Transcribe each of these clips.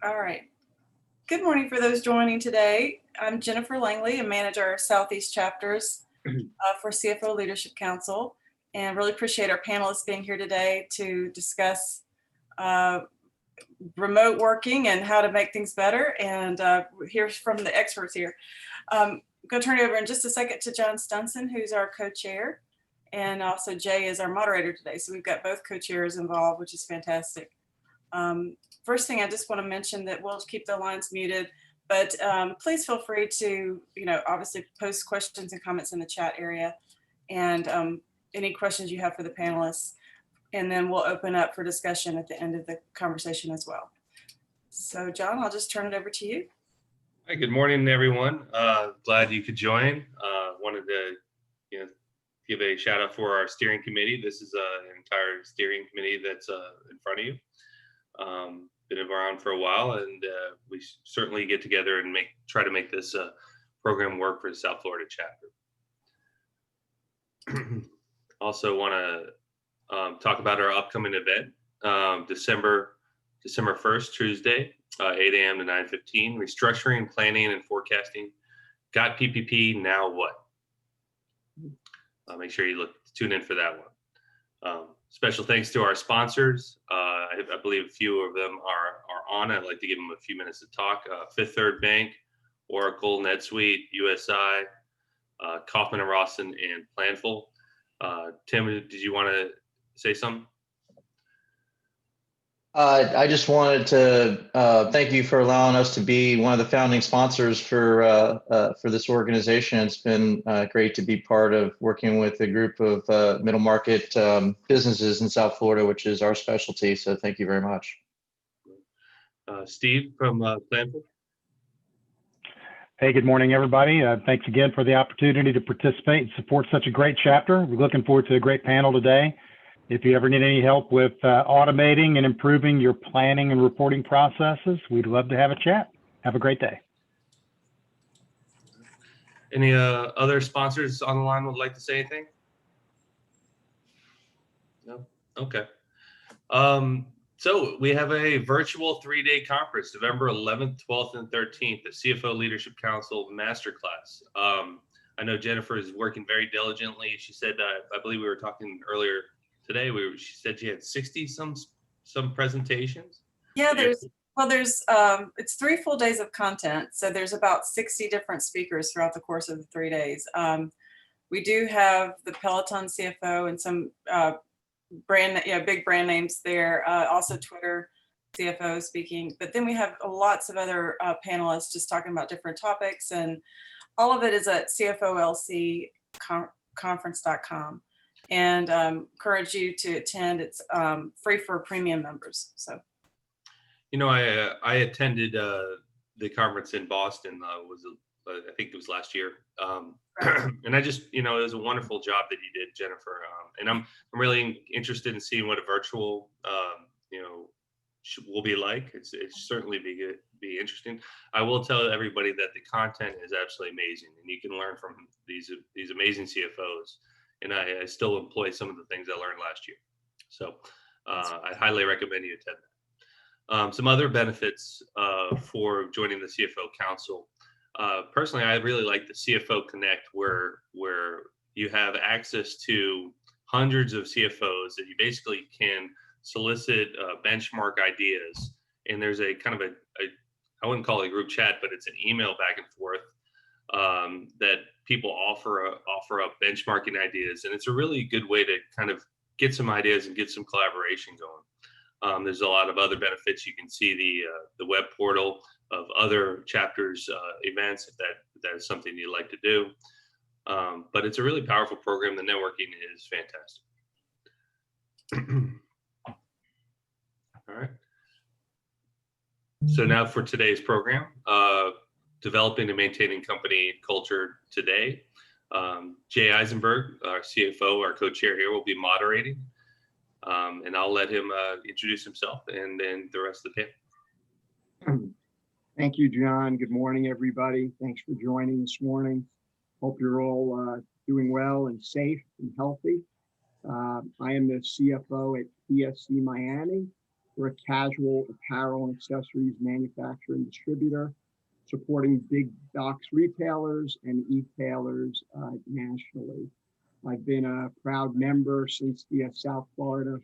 All right. Good morning for those joining today. I'm Jennifer Langley and manage our Southeast chapters for CFO Leadership Council, and really appreciate our panelists being here today to discuss remote working and how to make things better, and hear from the experts here. I'm going to turn it over in just a second to John Stunson, who's our co-chair, and also Jay is our moderator today. So we've got both co-chairs involved, which is fantastic. First thing, I just want to mention that we'll keep the lines muted, but please feel free to, obviously post questions and comments in the chat area, and any questions you have for the panelists, and then we'll open up for discussion at the end of the conversation as well. So John, I'll just turn it over to you. Hi, good morning, everyone. Glad you could join. Wanted to, give a shout out for our steering committee. This is an entire steering committee that's in front of you. Been around for a while, and we certainly get together and try to make this program work for the South Florida chapter. Also want to talk about our upcoming event, December 1st, Tuesday, 8 a.m. to 9:15, restructuring, planning, and forecasting. Got PPP, now what? Make sure you tune in for that one. Special thanks to our sponsors. I believe a few of them are on. I'd like to give them a few minutes to talk. Fifth Third Bank, Oracle, NetSuite, USI, Kaufman and Rawson, and Planful. Tim, did you want to say something? I just wanted to thank you for allowing us to be one of the founding sponsors for this organization. It's been great to be part of working with a group of middle market businesses in South Florida, which is our specialty. So thank you very much. Steve from Planful. Hey, good morning, everybody. Thanks again for the opportunity to participate and support such a great chapter. We're looking forward to a great panel today. If you ever need any help with automating and improving your planning and reporting processes, we'd love to have a chat. Have a great day. Any other sponsors on the line would like to say anything? No? Okay. So we have a virtual 3-day conference, November 11th, 12th, and 13th, the CFO Leadership Council Masterclass. I know Jennifer is working very diligently. She said, I believe we were talking earlier today, she said she had 60 some presentations. Yeah, it's 3 full days of content, so there's about 60 different speakers throughout the course of the 3 days. We do have the Peloton CFO and some big brand names there, also Twitter CFO speaking, but then we have lots of other panelists just talking about different topics, and all of it is at CFOLC conference.com. And encourage you to attend. It's free for premium members. So, I attended the conference in Boston. I think it was last year, and I just, it was a wonderful job that you did, Jennifer. And I'm really interested in seeing what a virtual, will be like. It's certainly be interesting. I will tell everybody that the content is absolutely amazing, and you can learn from these amazing CFOs. And I still employ some of the things I learned last year. So I highly recommend you attend that. Some other benefits for joining the CFO Council. Personally, I really like the CFO Connect, where you have access to hundreds of CFOs that you basically can solicit benchmark ideas. And there's a kind of I wouldn't call it a group chat, but it's an email back and forth that people offer up benchmarking ideas, and it's a really good way to kind of get some ideas and get some collaboration going. There's a lot of other benefits. You can see the web portal of other chapters events if that is something you'd like to do. But it's a really powerful program. The networking is fantastic. All right. So now for today's program. Developing and maintaining company culture today. Jay Eisenberg, our CFO, our co-chair here, will be moderating. And I'll let him introduce himself and then the rest of the panel. Thank you, John. Good morning, everybody. Thanks for joining this morning. Hope you're all doing well and safe and healthy. I am the CFO at PSC Miami. We're a casual apparel and accessories manufacturer and distributor, supporting big box retailers and e-tailers nationally. I've been a proud member since the South Florida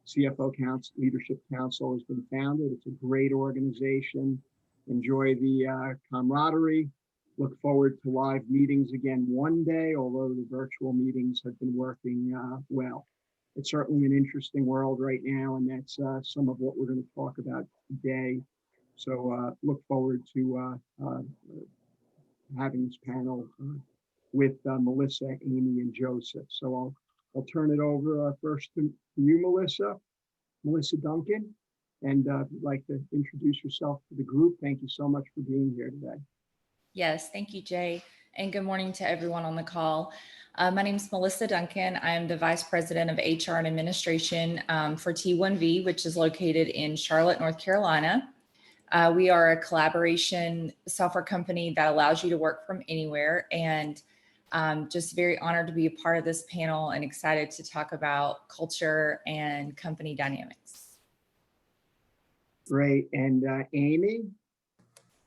CFO Leadership Council has been founded. It's a great organization. Enjoy the camaraderie. Look forward to live meetings again one day, although the virtual meetings have been working well. It's certainly an interesting world right now, and that's some of what we're going to talk about today. So look forward to having this panel with Melissa, Amy, and Joseph. So I'll turn it over first to you, Melissa Duncan, and if you'd like to introduce yourself to the group. Thank you so much for being here today. Yes, thank you, Jay. And good morning to everyone on the call. My name is Melissa Duncan. I am the Vice President of HR and Administration for T1V, which is located in Charlotte, North Carolina. We are a collaboration software company that allows you to work from anywhere, and just very honored to be a part of this panel and excited to talk about culture and company dynamics. Great. And Amy,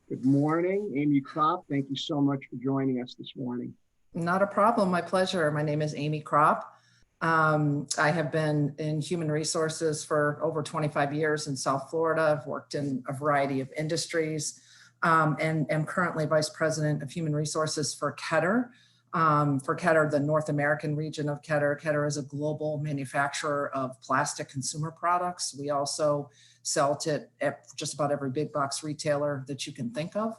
good morning. Amy Kropp, thank you so much for joining us this morning. Not a problem. My pleasure. My name is Amy Kropp. I have been in human resources for over 25 years in South Florida. I've worked in a variety of industries and am currently Vice President of Human Resources for Ketter. For Ketter, the North American region of Ketter. Ketter is a global manufacturer of plastic consumer products. We also sell to just about every big box retailer that you can think of.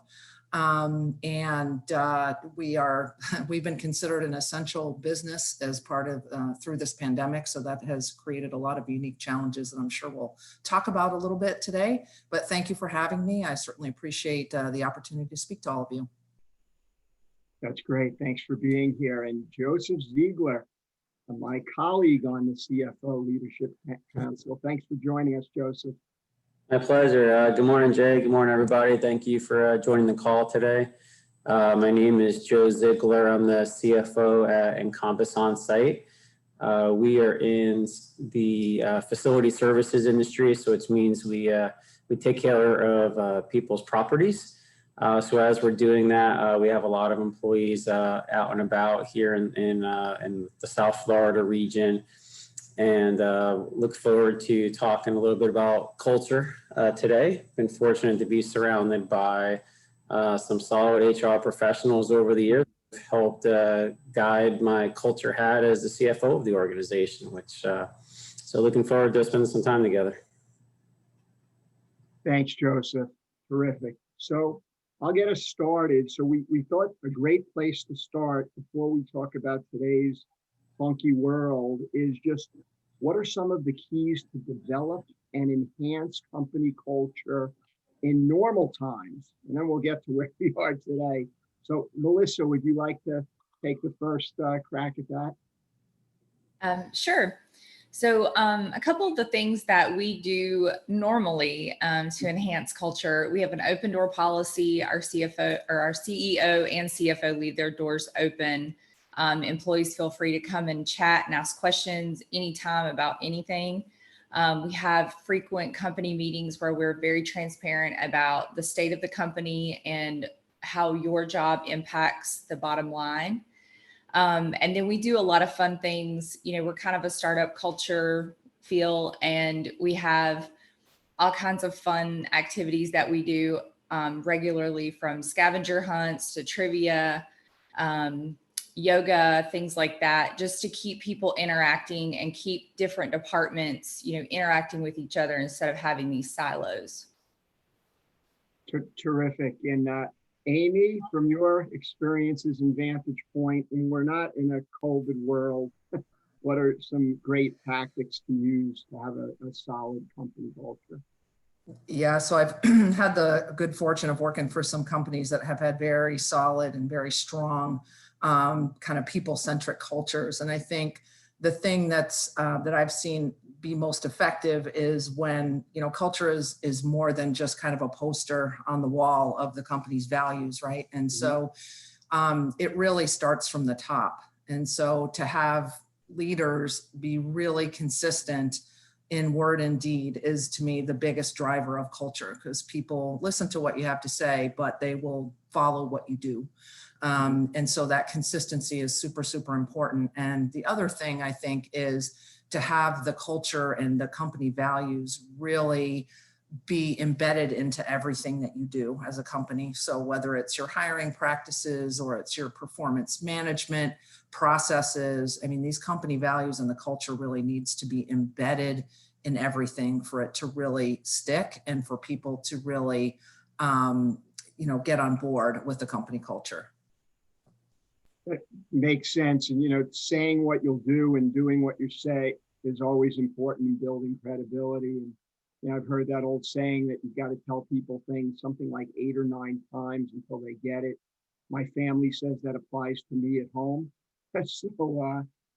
We've been considered an essential business as part of through this pandemic. So that has created a lot of unique challenges that I'm sure we'll talk about a little bit today, but thank you for having me. I certainly appreciate the opportunity to speak to all of you. That's great. Thanks for being here. And Joseph Ziegler, my colleague on the CFO Leadership Council. Thanks for joining us, Joseph. My pleasure. Good morning, Jay. Good morning, everybody. Thank you for joining the call today. My name is Joe Ziegler. I'm the CFO at Encompass On-Site. We are in the facility services industry, so it means we take care of people's properties. So as we're doing that, we have a lot of employees out and about here in the South Florida region, and look forward to talking a little bit about culture today. Been fortunate to be surrounded by some solid HR professionals over the years who've helped guide my culture hat as the CFO of the organization, so looking forward to spending some time together. Thanks, Joseph. Terrific. So I'll get us started. So we thought a great place to start before we talk about today's funky world is just what are some of the keys to develop and enhance company culture in normal times? And then we'll get to where we are today. So Melissa, would you like to take the first crack at that? Sure. So a couple of the things that we do normally to enhance culture, we have an open door policy. Our CFO or our CEO and CFO leave their doors open. Employees feel free to come and chat and ask questions anytime about anything. We have frequent company meetings where we're very transparent about the state of the company and how your job impacts the bottom line. And then we do a lot of fun things. You know, we're kind of a startup culture feel, and we have all kinds of fun activities that we do regularly, from scavenger hunts to trivia, yoga, things like that, just to keep people interacting and keep different departments, you know, interacting with each other instead of having these silos. Terrific. And Amy, from your experiences and vantage point, and we're not in a COVID world, what are some great tactics to use to have a solid company culture? Yeah, so I've had the good fortune of working for some companies that have had very solid and very strong kind of people-centric cultures. And I think the thing that I've seen be most effective is when, you know, culture is more than just kind of a poster on the wall of the company's values, right? And so it really starts from the top. And so to have leaders be really consistent in word and deed is to me the biggest driver of culture, because people listen to what you have to say, but they will follow what you do. And so that consistency is super, super important. And the other thing I think is to have the culture and the company values really be embedded into everything that you do as a company. So whether it's your hiring practices or it's your performance management processes, I mean, these company values and the culture really needs to be embedded in everything for it to really stick and for people to really, get on board with the company culture. That makes sense. And, saying what you'll do and doing what you say is always important in building credibility. And I've heard that old saying that you've got to tell people things something like 8 or 9 times until they get it. My family says that applies to me at home. So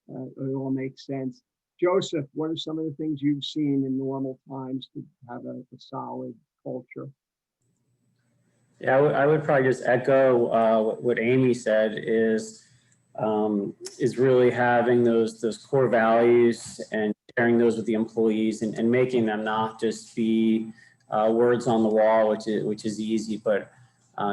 it all makes sense. Joseph, what are some of the things you've seen in normal times to have a solid culture? Yeah, I would probably just echo what Amy said is really having those core values and sharing those with the employees and making them not just be words on the wall, which is easy, but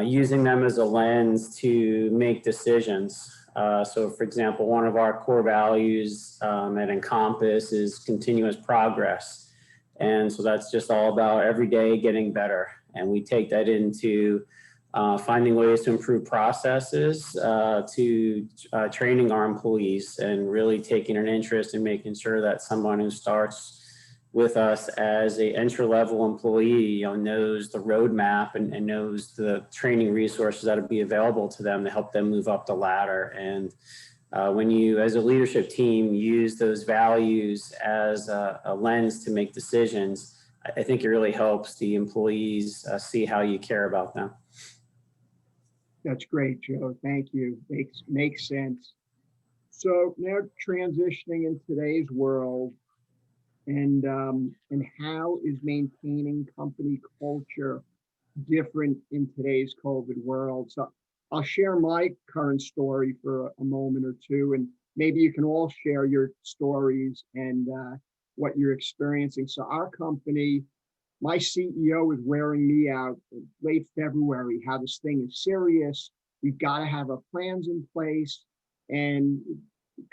using them as a lens to make decisions. So for example, one of our core values at Encompass is continuous progress. And so that's just all about every day getting better. And we take that into finding ways to improve processes, to training our employees and really taking an interest in making sure that someone who starts with us as a entry-level employee knows the roadmap and knows the training resources that will be available to them to help them move up the ladder. And when you, as a leadership team, use those values as a lens to make decisions, I think it really helps the employees see how you care about them. That's great, Joe. Thank you. Makes sense. So now transitioning in today's world, and how is maintaining company culture different in today's COVID world? So I'll share my current story for a moment or two, and maybe you can all share your stories and what you're experiencing. So our company, my CEO is wearing me out late February, how this thing is serious. We've got to have our plans in place. And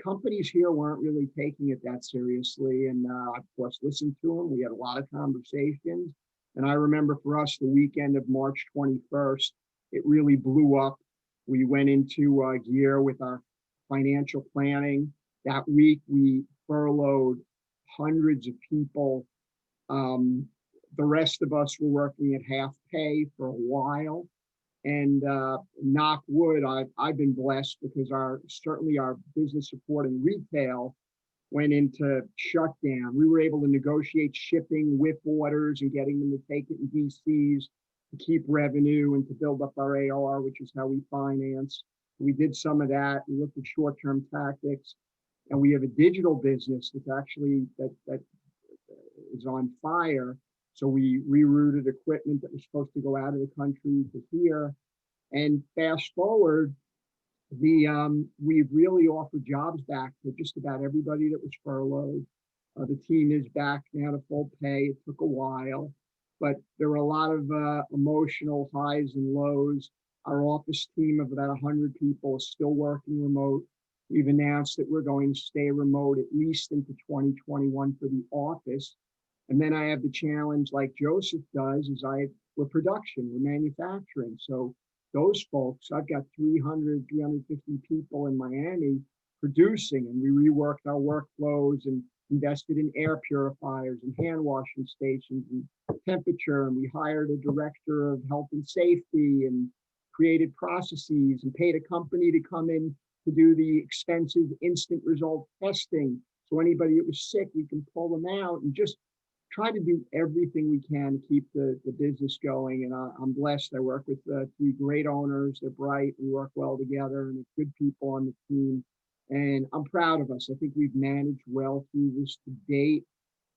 companies here weren't really taking it that seriously. And of course, listened to them. We had a lot of conversations. And I remember for us, the weekend of March 21st, it really blew up. We went into gear with our financial planning. That week, we furloughed hundreds of people. The rest of us were working at half pay for a while. And knock wood, I've been blessed because certainly our business supporting retail went into shutdown. We were able to negotiate shipping with orders and getting them to take it in DCs to keep revenue and to build up our AR, which is how we finance. We did some of that. We looked at short-term tactics, and we have a digital business that's actually that is on fire. So we rerouted equipment that was supposed to go out of the country to here. And fast forward, we've really offered jobs back to just about everybody that was furloughed. The team is back now to full pay. It took a while, but there were a lot of emotional highs and lows. Our office team of about 100 people is still working remote. We've announced that we're going to stay remote at least into 2021 for the office. And then I have the challenge, like Joseph does, is we're production, we're manufacturing. So those folks, I've got 300, 350 people in Miami producing, and we reworked our workflows and invested in air purifiers and hand washing stations and temperature. And we hired a director of health and safety and created processes and paid a company to come in to do the expensive instant result testing. So anybody that was sick, we can pull them out and just try to do everything we can to keep the business going. And I'm blessed. I work with 3 great owners. They're bright. We work well together, and good people on the team. And I'm proud of us. I think we've managed well through this to date.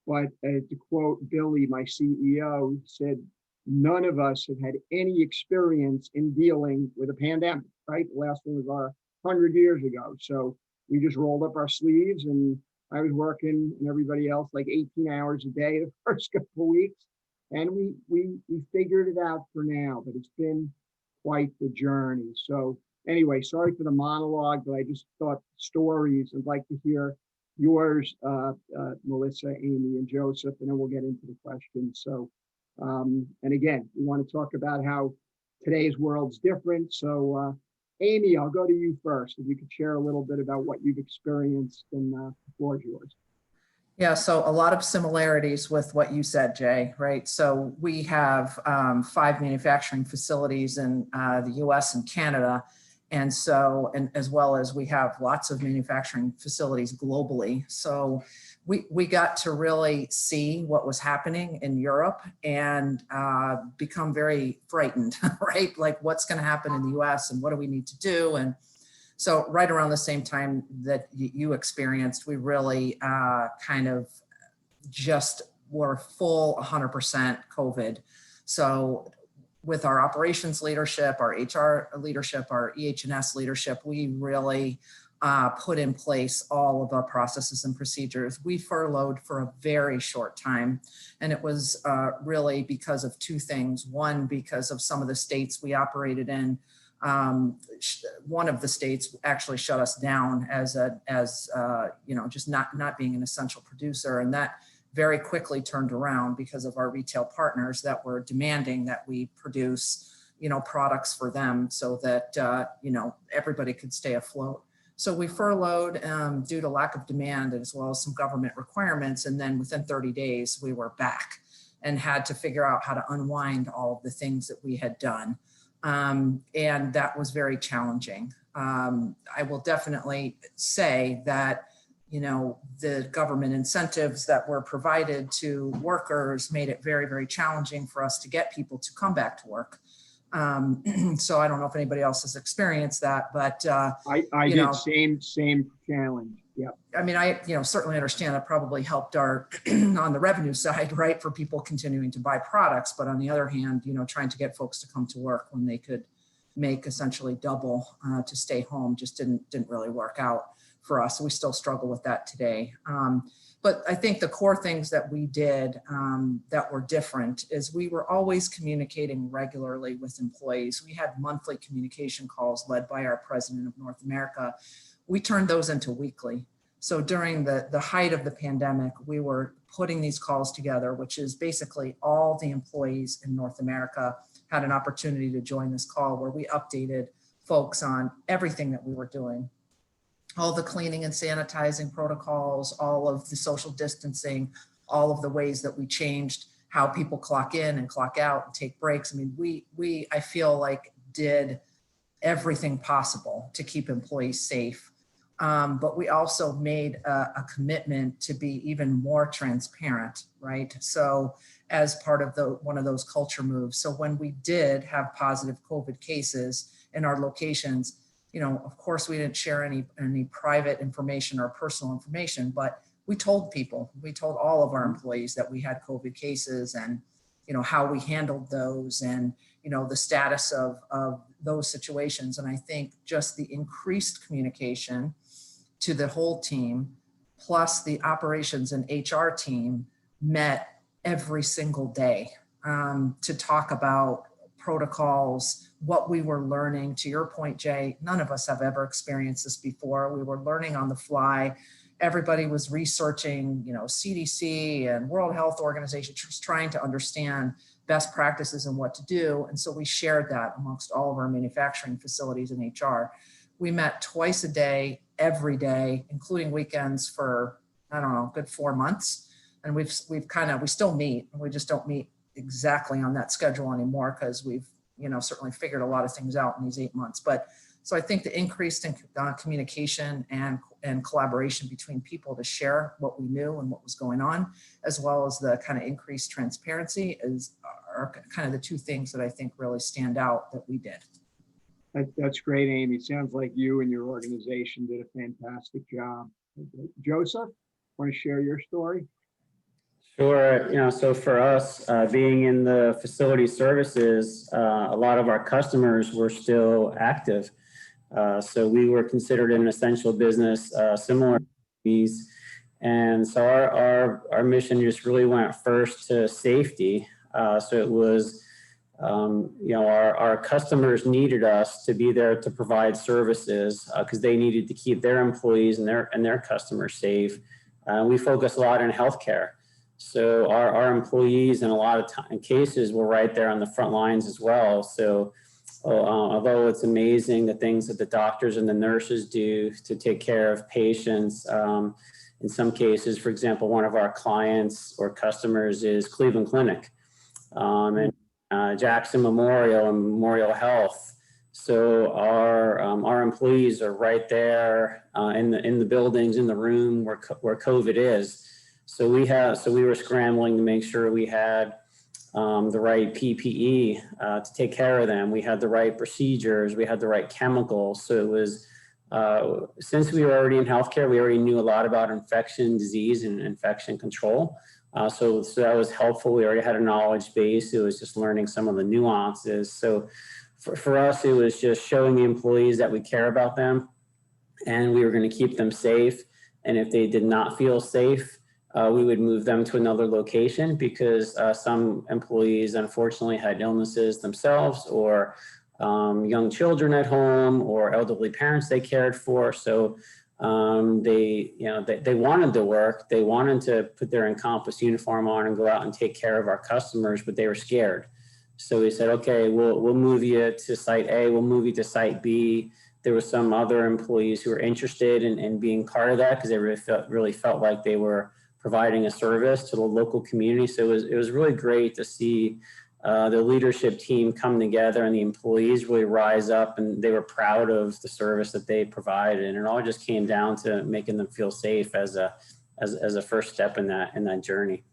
But to quote Billy, my CEO, said, none of us have had any experience in dealing with a pandemic, right? The last one was 100 years ago. So we just rolled up our sleeves and I was working and everybody else like 18 hours a day the first couple of weeks. And we figured it out for now, but it's been quite the journey. So anyway, sorry for the monologue, but I just thought stories. I'd like to hear yours, Melissa, Amy, and Joseph, and then we'll get into the questions. So, and again, we want to talk about how today's world's different. So, Amy, I'll go to you first. If you could share a little bit about what you've experienced, and the floor is yours. Yeah, so a lot of similarities with what you said, Jay, right? So we have 5 manufacturing facilities in the US and Canada. And so, and as well as we have lots of manufacturing facilities globally. So we got to really see what was happening in Europe and become very frightened, right? Like what's going to happen in the US and what do we need to do? And so right around the same time that you experienced, we really kind of just were full 100% COVID. So with our operations leadership, our HR leadership, our EH&S leadership, we really put in place all of our processes and procedures. We furloughed for a very short time. And it was really because of 2 things. One, because of some of the states we operated in. One of the states actually shut us down as you know, just not being an essential producer. And that very quickly turned around because of our retail partners that were demanding that we produce, you know, products for them so that, you know, everybody could stay afloat. So we furloughed due to lack of demand as well as some government requirements. And then within 30 days, we were back and had to figure out how to unwind all of the things that we had done. And that was very challenging. I will definitely say that, you know, the government incentives that were provided to workers made it very, very challenging for us to get people to come back to work. So I don't know if anybody else has experienced that, but I did know, same challenge. Yeah. I mean, I certainly understand that probably helped our on the revenue side, right, for people continuing to buy products. But on the other hand, you know, trying to get folks to come to work when they could make essentially double to stay home just didn't really work out for us. So we still struggle with that today. But I think the core things that we did that were different is we were always communicating regularly with employees. We had monthly communication calls led by our president of North America. We turned those into weekly. So during the height of the pandemic, we were putting these calls together, which is basically all the employees in North America had an opportunity to join this call where we updated folks on everything that we were doing. All the cleaning and sanitizing protocols, all of the social distancing, all of the ways that we changed how people clock in and clock out and take breaks. I mean, I feel like did everything possible to keep employees safe. But we also made a commitment to be even more transparent, right? So as part of one of those culture moves. So when we did have positive COVID cases in our locations, you know, of course, we didn't share any private information or personal information, but we told people, we told all of our employees that we had COVID cases and, you know, how we handled those and, you know, the status of those situations. And I think just the increased communication to the whole team, plus the operations and HR team met every single day to talk about protocols, what we were learning. To your point, Jay, none of us have ever experienced this before. We were learning on the fly. Everybody was researching, you know, CDC and World Health Organization, just trying to understand best practices and what to do. And so we shared that amongst all of our manufacturing facilities and HR. We met twice a day, every day, including weekends for, I don't know, a good 4 months. And we still meet, we just don't meet exactly on that schedule anymore because we've, you know, certainly figured a lot of things out in these 8 months. But so I think the increased in communication and collaboration between people to share what we knew and what was going on, as well as the kind of increased transparency are kind of the 2 things that I think really stand out that we did. That's great, Amy. Sounds like you and your organization did a fantastic job. Joseph, want to share your story? Sure. You know, so for us, being in the facility services, a lot of our customers were still active. So we were considered an essential business, similar to these. And so our mission just really went first to safety. So it was, our customers needed us to be there to provide services because they needed to keep their employees and their customers safe. We focus a lot on healthcare. So our employees in a lot of cases were right there on the front lines as well. So although it's amazing the things that the doctors and the nurses do to take care of patients, in some cases, for example, one of our clients or customers is Cleveland Clinic and Jackson Memorial and Memorial Health. So our employees are right there in the buildings, in the room where COVID is. So we were scrambling to make sure we had the right PPE to take care of them. We had the right procedures. We had the right chemicals. So it was, since we were already in healthcare, we already knew a lot about infection disease and infection control. So that was helpful. We already had a knowledge base. It was just learning some of the nuances. So for us, it was just showing the employees that we care about them and we were going to keep them safe. And if they did not feel safe, we would move them to another location because some employees unfortunately had illnesses themselves or young children at home or elderly parents they cared for. So they wanted to work, they wanted to put their Encompass uniform on and go out and take care of our customers, but they were scared. So we said, okay, we'll move you to site A, we'll move you to site B. There were some other employees who were interested in being part of that because they really felt like they were providing a service to the local community. So it was really great to see the leadership team come together and the employees really rise up and they were proud of the service that they provided. And it all just came down to making them feel safe as a first step in that journey.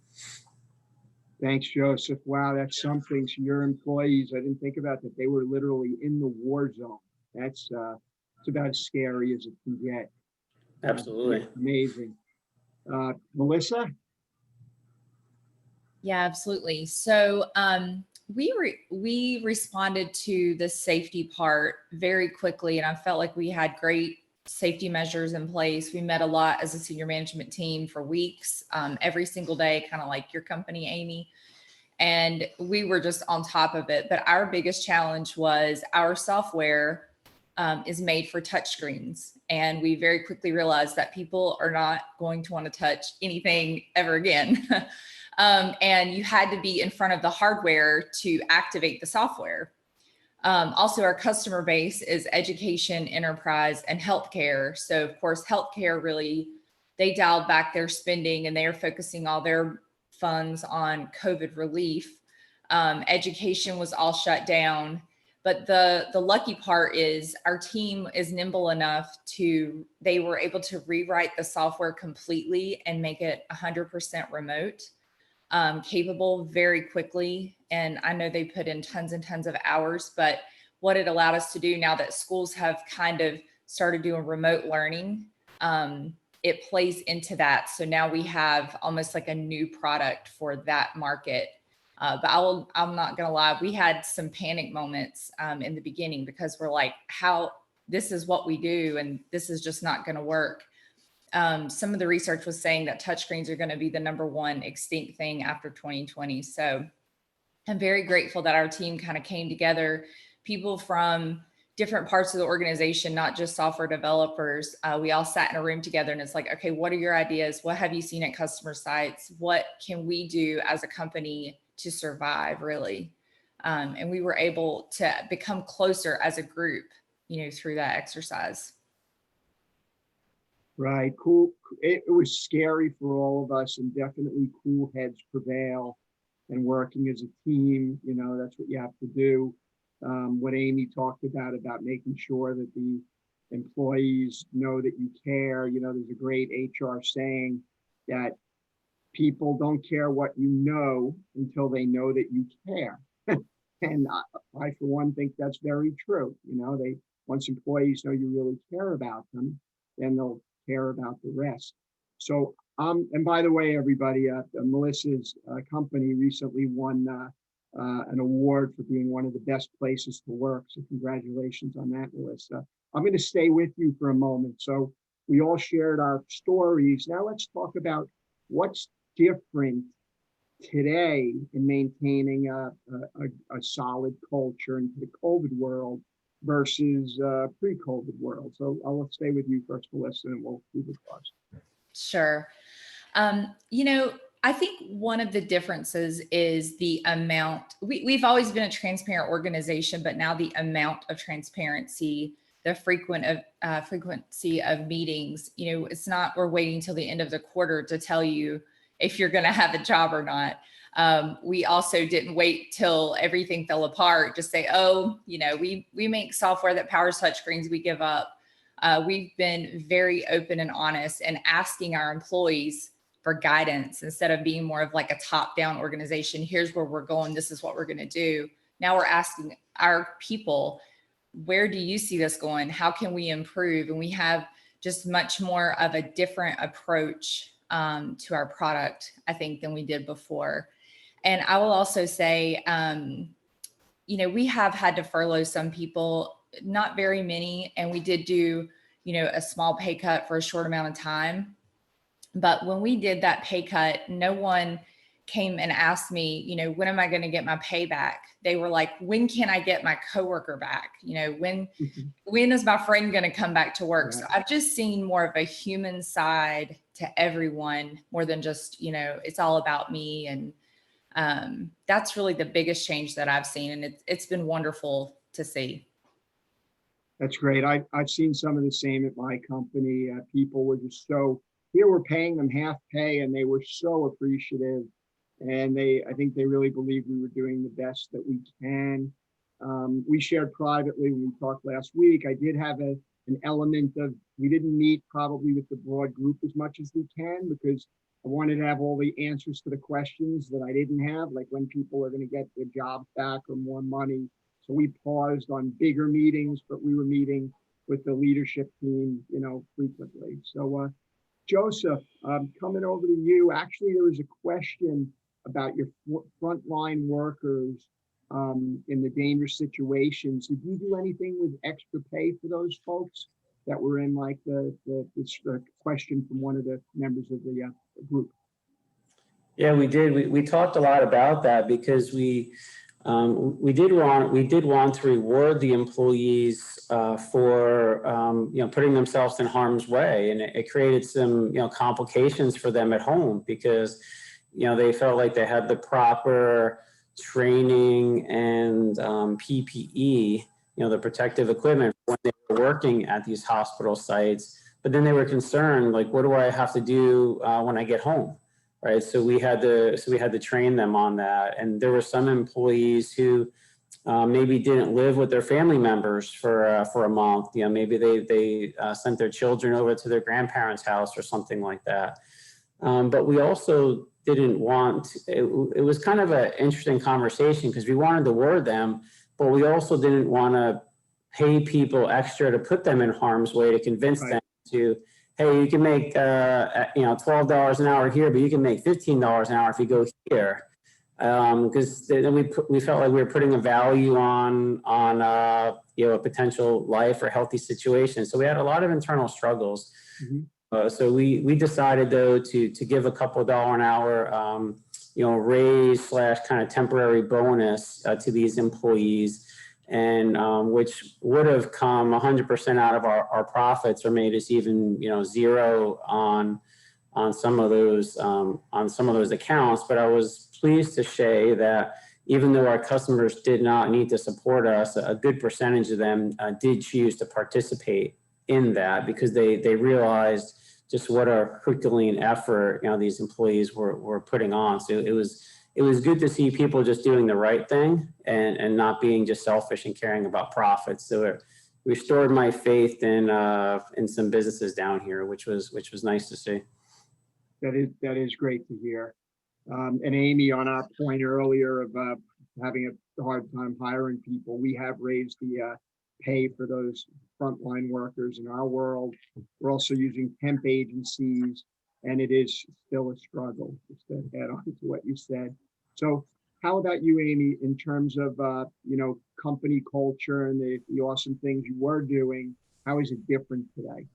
Thanks, Joseph. Wow, that's something. So your employees, I didn't think about that. They were literally in the war zone. That's it's about as scary as it can get. Absolutely. Amazing. Melissa? Yeah, absolutely. So we responded to the safety part very quickly, and I felt like we had great safety measures in place. We met a lot as a senior management team for weeks, every single day, kind of like your company, Amy. And we were just on top of it. But our biggest challenge was our software is made for touchscreens. And we very quickly realized that people are not going to want to touch anything ever again. And you had to be in front of the hardware to activate the software. Also, our customer base is education, enterprise, and healthcare. So of course, healthcare really, they dialed back their spending and they are focusing all their funds on COVID relief. Education was all shut down. But the lucky part is our team is nimble enough they were able to rewrite the software completely and make it 100% remote capable very quickly. And I know they put in tons and tons of hours, but what it allowed us to do now that schools have kind of started doing remote learning, it plays into that. So now we have almost like a new product for that market. But I'm not going to lie, we had some panic moments in the beginning because we're like, this is what we do, and this is just not going to work. Some of the research was saying that touchscreens are going to be the #1 extinct thing after 2020. So I'm very grateful that our team kind of came together, people from different parts of the organization, not just software developers. We all sat in a room together and it's like, okay, what are your ideas? What have you seen at customer sites? What can we do as a company to survive, really? And we were able to become closer as a group, through that exercise. Right, cool. It was scary for all of us, and definitely cool heads prevail. And working as a team, that's what you have to do. What Amy talked about making sure that the employees know that you care. There's a great HR saying that people don't care what you know until they know that you care. And I, for one, think that's very true. Once employees know you really care about them, then they'll care about the rest. So, and by the way, everybody, Melissa's company recently won an award for being one of the best places to work. So congratulations on that, Melissa. I'm going to stay with you for a moment. So We all shared our stories. Now let's talk about what's different today in maintaining a solid culture into the COVID world versus pre-COVID world. So I'll stay with you first, Melissa, and we'll move across. Sure. I think one of the differences is the amount. We've always been a transparent organization, but now the amount of transparency, the frequency of meetings, it's not we're waiting till the end of the quarter to tell you if you're going to have a job or not. We also didn't wait till everything fell apart to say, oh, we make software that powers touchscreens, we give up. We've been very open and honest and asking our employees for guidance instead of being more of like a top-down organization. Here's where we're going. This is what we're going to do. Now we're asking our people, where do you see this going? How can we improve? And we have just much more of a different approach to our product, I think, than we did before. And I will also say, we have had to furlough some people, not very many. And we did do, a small pay cut for a short amount of time. But when we did that pay cut, no one came and asked me, when am I going to get my pay back? They were like, when can I get my coworker back? When is my friend going to come back to work? Right. So I've just seen more of a human side to everyone more than just, it's all about me. And that's really the biggest change that I've seen. And it's been wonderful to see. That's great. I've seen some of the same at my company. People were just here we're paying them half pay, and they were so appreciative. And I think they really believed we were doing the best that we can. We shared privately when we talked last week. I did have an element of, we didn't meet probably with the broad group as much as we can, because I wanted to have all the answers to the questions that I didn't have, like when people are going to get their jobs back or more money. So we paused on bigger meetings, but we were meeting with the leadership team, frequently. So Joseph, coming over to you. Actually, there was a question about your frontline workers in the dangerous situations. Did you do anything with extra pay for those folks that were in like the question from one of the members of the group? Yeah, we did. We talked a lot about that because we did want to reward the employees for putting themselves in harm's way, and it created some complications for them at home because they felt like they had the proper training and PPE, the protective equipment when they were working at these hospital sites, but then they were concerned, like, what do I have to do when I get home? Right. So we had to train them on that. And there were some employees who maybe didn't live with their family members for a month. Maybe they sent their children over to their grandparents' house or something like that. But we also didn't want, it was kind of an interesting conversation because we wanted to reward them, but we also didn't want to pay people extra to put them in harm's way to convince them to, hey, you can make $12 an hour here, but you can make $15 an hour if you go here, because then we felt like we were putting a value on a potential life or healthy situation. So we had a lot of internal struggles. Mm-hmm. So we decided though to give a couple of $1 an hour raise / kind of temporary bonus to these employees. And which would have come 100% out of our profits, or made us even zero on some of those accounts. But I was pleased to say that even though our customers did not need to support us, a good percentage of them did choose to participate in that because they realized just what a Herculean effort these employees were putting on. So it was good to see people just doing the right thing and not being just selfish and caring about profits. So it restored my faith in some businesses down here, which was nice to see. That is great to hear. And Amy, on our point earlier of having a hard time hiring people, we have raised the pay for those frontline workers in our world. We're also using temp agencies, and it is still a struggle, just to add on to what you said. So how about you, Amy, in terms of, company culture and the awesome things you were doing? How is it different today?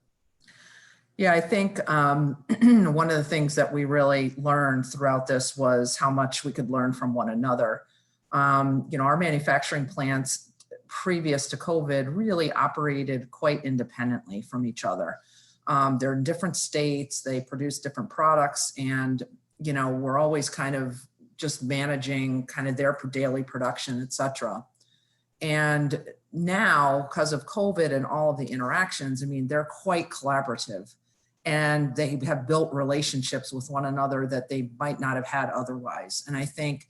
Yeah, I think one of the things that we really learned throughout this was how much we could learn from one another. Our manufacturing plants previous to COVID really operated quite independently from each other. They're in different states, they produce different products, and we're always kind of just managing kind of their daily production, et cetera. And now, because of COVID and all of the interactions, I mean, they're quite collaborative, and they have built relationships with one another that they might not have had otherwise. And I think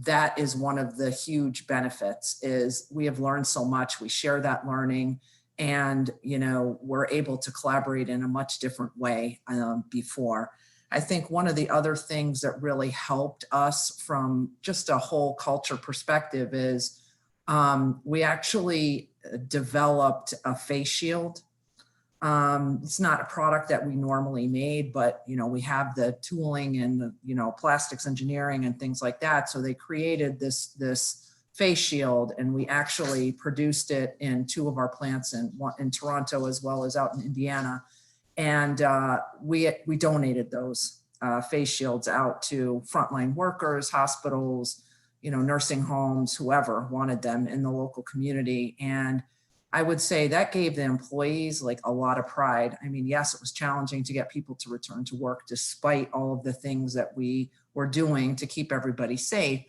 that is one of the huge benefits is we have learned so much, we share that learning, and we're able to collaborate in a much different way before. I think one of the other things that really helped us from just a whole culture perspective is we actually developed a face shield. It's not a product that we normally made, but we have the tooling and the plastics engineering and things like that. So they created this face shield, and we actually produced it in 2 of our plants in Toronto as well as out in Indiana. And we donated those face shields out to frontline workers, hospitals, nursing homes, whoever wanted them in the local community. And I would say that gave the employees like a lot of pride. I mean, yes, it was challenging to get people to return to work despite all of the things that we were doing to keep everybody safe.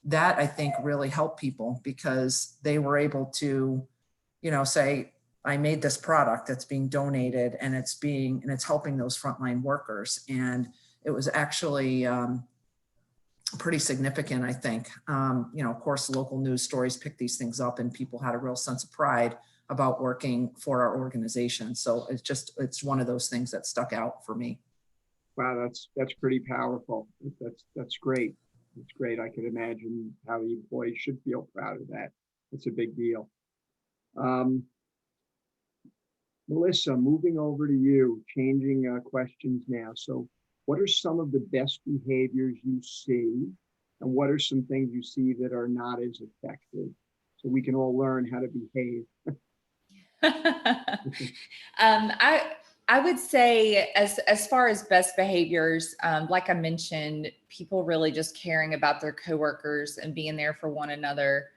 That I think really helped people because they were able to, say, I made this product that's being donated and it's helping those frontline workers. And it was actually pretty significant, I think. Of course, local news stories picked these things up and people had a real sense of pride about working for our organization. So it's one of those things that stuck out for me. Wow, that's pretty powerful. That's great. It's great. I can imagine how the employees should feel proud of that. It's a big deal. Melissa, moving over to you, changing questions now. So what are some of the best behaviors you see, and what are some things you see that are not as effective, so we can all learn how to behave? I would say as far as best behaviors, like I mentioned, people really just caring about their coworkers and being there for one another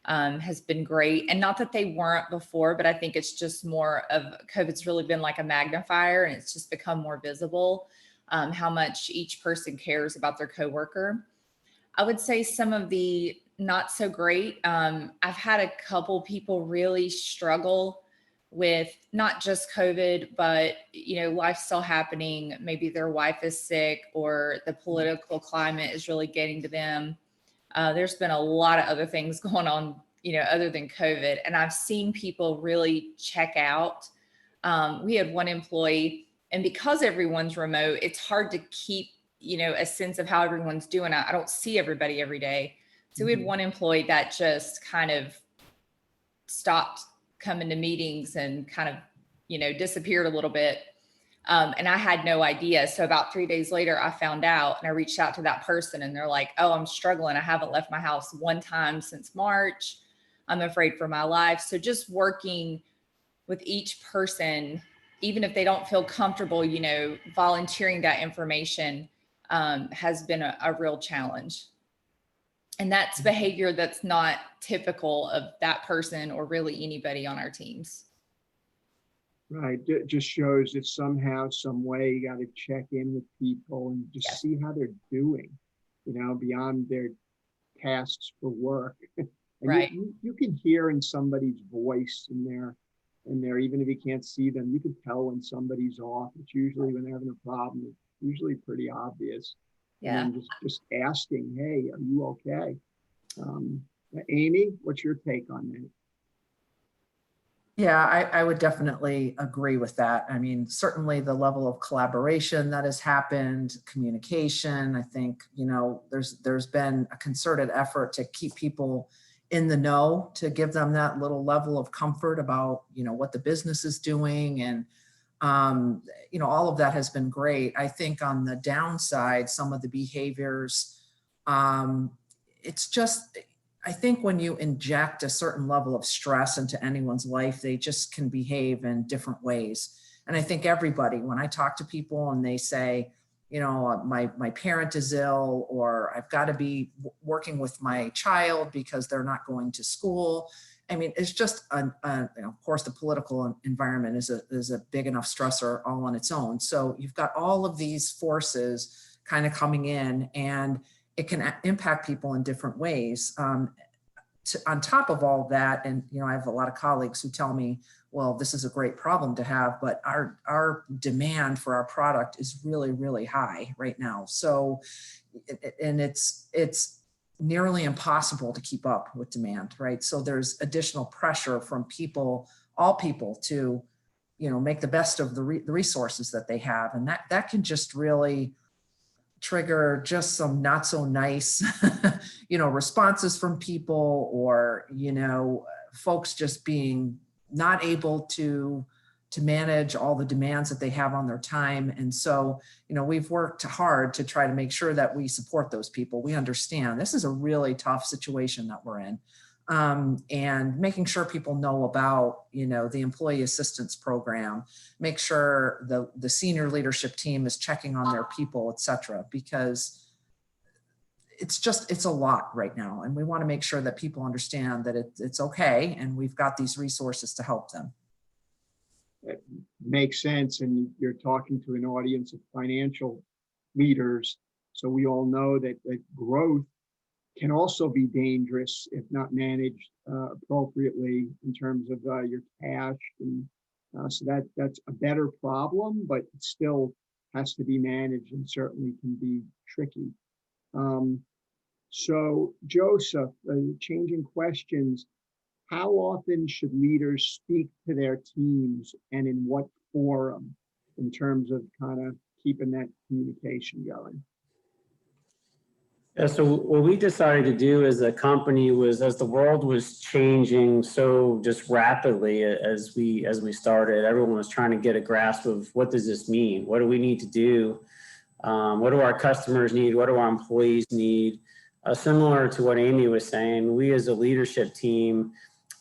has been great. And not that they weren't before, but I think it's just more of COVID's really been like a magnifier, and it's just become more visible how much each person cares about their coworker. I would say some of the not so great. I've had a couple people really struggle with not just COVID, but life still happening. Maybe their wife is sick or the political climate is really getting to them. There's been a lot of other things going on, other than COVID. And I've seen people really check out. We had one employee, and because everyone's remote, it's hard to keep, a sense of how everyone's doing. I don't see everybody every day. So we had one employee that just kind of stopped coming to meetings and kind of, disappeared a little bit. And I had no idea. So about 3 days later, I found out, and I reached out to that person, and they're like, "Oh, I'm struggling. I haven't left my house one time since March. I'm afraid for my life." So just working with each person, even if they don't feel comfortable, volunteering that information has been a real challenge. And that's behavior that's not typical of that person or really anybody on our teams. Right. It just shows that somehow, some way, you got to check in with people and just see how they're doing, beyond their tasks for work. And right. You can hear in somebody's voice in there, even if you can't see them, you can tell when somebody's off. It's usually when they're having a problem. It's usually pretty obvious. Yeah. And just asking, "Hey, are you okay?" Amy, what's your take on that? Yeah, I would definitely agree with that. I mean, certainly the level of collaboration that has happened, communication, I think, there's been a concerted effort to keep people in the know, to give them that little level of comfort about, what the business is doing. And, all of that has been great. I think on the downside, some of the behaviors, it's just, I think when you inject a certain level of stress into anyone's life, they just can behave in different ways. And I think everybody, when I talk to people and they say, you know, my parent is ill, or I've got to be working with my child because they're not going to school. I mean, it's just, you know, of course, the political environment is a big enough stressor all on its own. So you've got all of these forces kind of coming in, and it can impact people in different ways. On top of all that, and you know, I have a lot of colleagues who tell me, well, this is a great problem to have, but our demand for our product is really, really high right now. So, and it's nearly impossible to keep up with demand, right? So there's additional pressure from people, all people, to, you know, make the best of the resources that they have, and that can just really trigger just some not so nice, you know, responses from people, or, you know, folks just being not able to manage all the demands that they have on their time. And so, you know, we've worked hard to try to make sure that we support those people. We understand this is a really tough situation that we're in. And making sure people know about, you know, the employee assistance program, make sure the senior leadership team is checking on their people, et cetera, because it's a lot right now. And we want to make sure that people understand that it's okay. And we've got these resources to help them. It makes sense. And you're talking to an audience of financial leaders. So we all know that growth can also be dangerous if not managed appropriately in terms of your cash. And so that's a better problem, but it still has to be managed and certainly can be tricky. So Joseph, changing questions, how often should leaders speak to their teams, and in what forum, in terms of kind of keeping that communication going? Yeah, so what we decided to do as a company was, as the world was changing so just rapidly as we started, everyone was trying to get a grasp of, what does this mean? What do we need to do? What do our customers need? What do our employees need? Similar to what Amy was saying, we as a leadership team,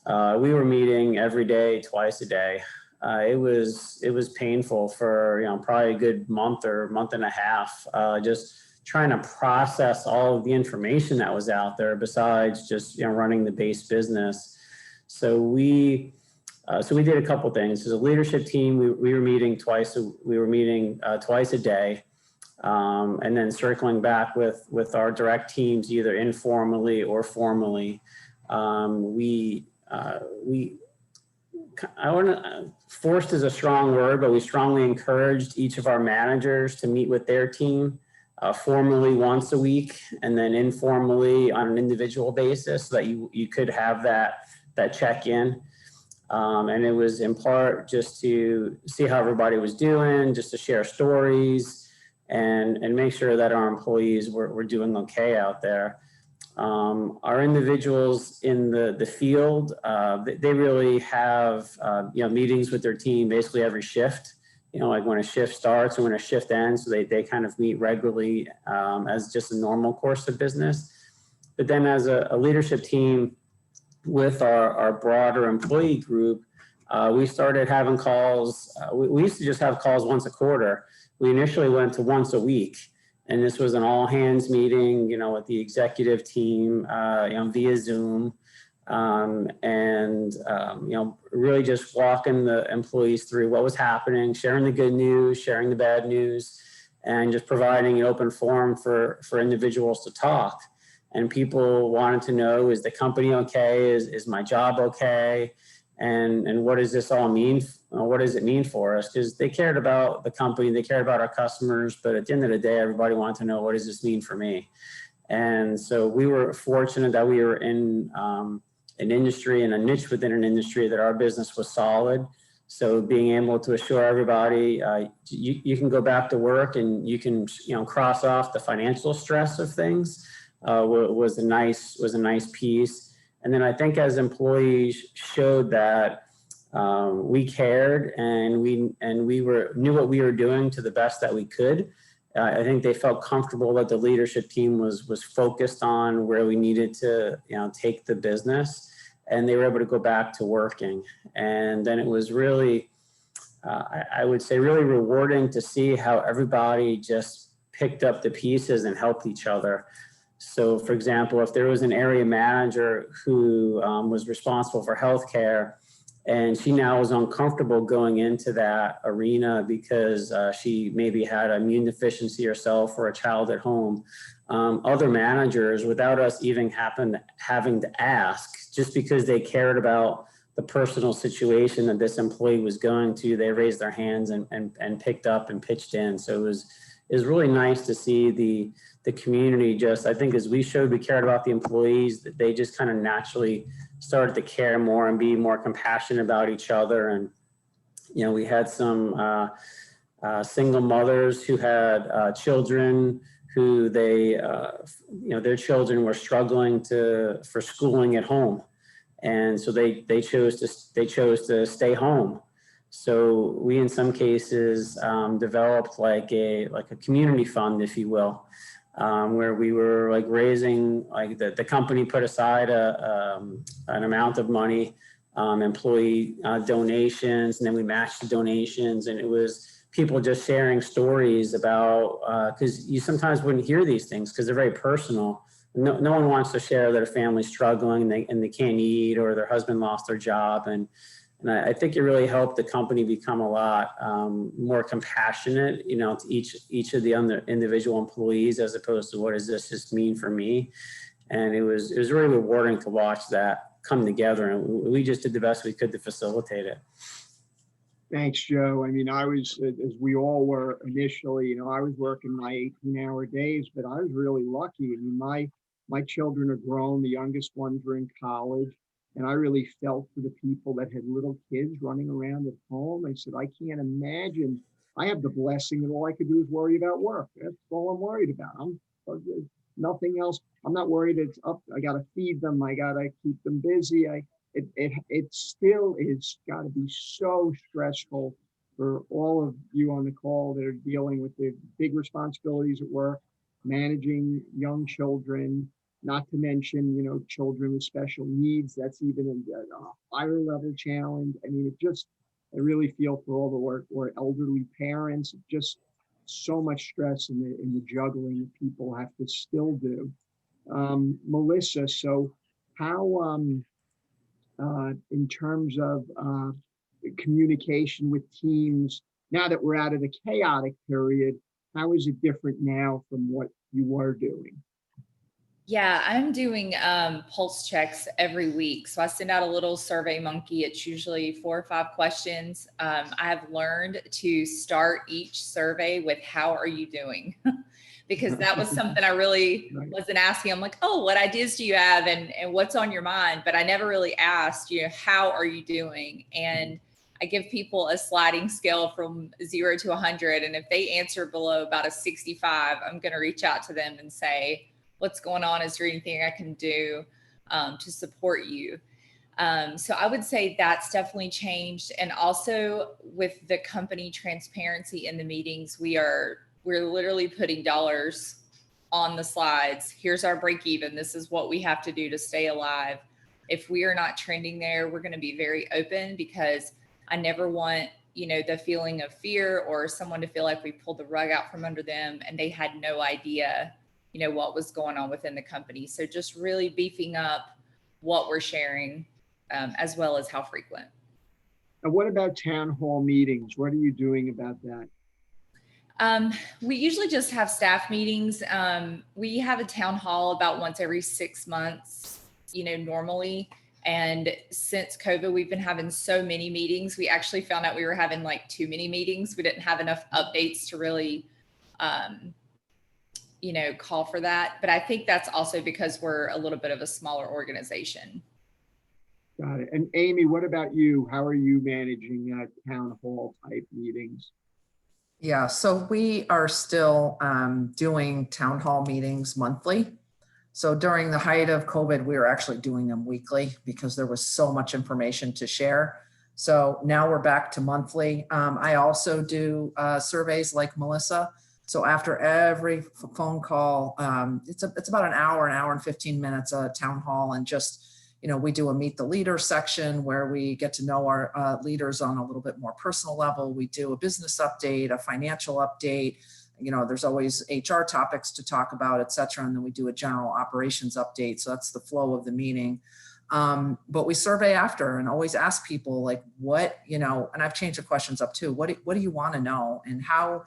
we were meeting every day, twice a day. It was painful for, you know, probably a good month or month and a half, just trying to process all of the information that was out there besides just, you know, running the base business. So we did a couple things. As a leadership team, we were meeting twice a day, and then circling back with our direct teams, either informally or formally. Forced is a strong word, but we strongly encouraged each of our managers to meet with their team formally once a week, and then informally on an individual basis, so that you could have that check-in. And it was in part just to see how everybody was doing, just to share stories and make sure that our employees were doing okay out there. Our individuals in the field, they really have you know, meetings with their team basically every shift. You know, like when a shift starts and when a shift ends, so they kind of meet regularly as just a normal course of business. But then as a leadership team with our broader employee group, we started having calls. We used to just have calls once a quarter. We initially went to once a week. And this was an all hands meeting, you know, with the executive team, you know, via Zoom. You know, really just walking the employees through what was happening, sharing the good news, sharing the bad news, and just providing an open forum for individuals to talk. And people wanted to know, is the company okay? Is my job okay? And what does this all mean? What does it mean for us? Because they cared about the company, they cared about our customers, but at the end of the day, everybody wanted to know, what does this mean for me? And so we were fortunate that we were in an industry and a niche within an industry that our business was solid. So being able to assure everybody, you can go back to work and you can, you know, cross off the financial stress of things was a nice piece. And then I think as employees showed that we cared and we knew what we were doing to the best that we could. I think they felt comfortable that the leadership team was focused on where we needed to, you know, take the business, and they were able to go back to working. And then it was really I would say really rewarding to see how everybody just picked up the pieces and helped each other. So for example, if there was an area manager who was responsible for healthcare, and she now was uncomfortable going into that arena because she maybe had immune deficiency herself or a child at home, other managers, without us even having to ask, just because they cared about the personal situation that this employee was going to, they raised their hands and picked up and pitched in. So it was really nice to see the community just, I think as we showed we cared about the employees, that they just kind of naturally started to care more and be more compassionate about each other. And, you know, we had some single mothers who had children who they, you know, their children were struggling for schooling at home. And so they chose to stay home. So we, in some cases, developed like a community fund, if you will, where we were like raising, like the company put aside an amount of money, employee donations, and then we matched the donations, and it was people just sharing stories about, because you sometimes wouldn't hear these things because they're very personal. No one wants to share that a family's struggling and they can't eat, or their husband lost their job. And I think it really helped the company become a lot more compassionate, you know, to each of the individual employees, as opposed to what does this just mean for me? And it was really rewarding to watch that come together. And we just did the best we could to facilitate it. Thanks, Joe. I mean, I was, as we all were initially, you know, I was working my 18-hour days, but I was really lucky. I mean, my children are grown. The youngest ones were in college. And I really felt for the people that had little kids running around at home. I said, I can't imagine. I have the blessing that all I could do is worry about work. That's all I'm worried about. Nothing else. I'm not worried it's up. I got to feed them. I got to keep them busy. It still is got to be so stressful for all of you on the call that are dealing with the big responsibilities at work, managing young children, not to mention, you know, children with special needs. That's even a higher level challenge. I mean, I really feel for all the work or elderly parents, just so much stress in the juggling that people have to still do. Melissa, so how, in terms of communication with teams, now that we're out of the chaotic period, how is it different now from what you were doing? Yeah, I'm doing pulse checks every week. So I send out a little survey monkey. It's usually 4 or 5 questions. I have learned to start each survey with "How are you doing?" because that was something I really wasn't asking. I'm like, oh, what ideas do you have and what's on your mind? But I never really asked, you know, how are you doing? And I give people a sliding scale from 0 to 100. And if they answer below about a 65, I'm going to reach out to them and say, what's going on? Is there anything I can do to support you? So I would say that's definitely changed. And also with the company transparency in the meetings, we're literally putting dollars on the slides. Here's our break even. This is what we have to do to stay alive. If we are not trending there, we're going to be very open, because I never want, you know, the feeling of fear or someone to feel like we pulled the rug out from under them and they had no idea, you know, what was going on within the company. So just really beefing up what we're sharing, as well as how frequent. And what about town hall meetings? What are you doing about that? We usually just have staff meetings. We have a town hall about once every 6 months, you know, normally. And since COVID, we've been having so many meetings. We actually found out we were having like too many meetings. We didn't have enough updates to really, you know, call for that. But I think that's also because we're a little bit of a smaller organization. Got it. And Amy, what about you? How are you managing town hall type meetings? Yeah, so we are still doing town hall meetings monthly. So during the height of COVID, we were actually doing them weekly because there was so much information to share. So now we're back to monthly. I also do surveys like Melissa. So after every phone call, it's about an hour and 15 minutes town hall, and just we do a meet the leader section where we get to know our leaders on a little bit more personal level. We do a business update, a financial update. There's always HR topics to talk about, et cetera. And then we do a general operations update. So that's the flow of the meeting. But we survey after and always ask people like what, and I've changed the questions up too. What do you want to know? And how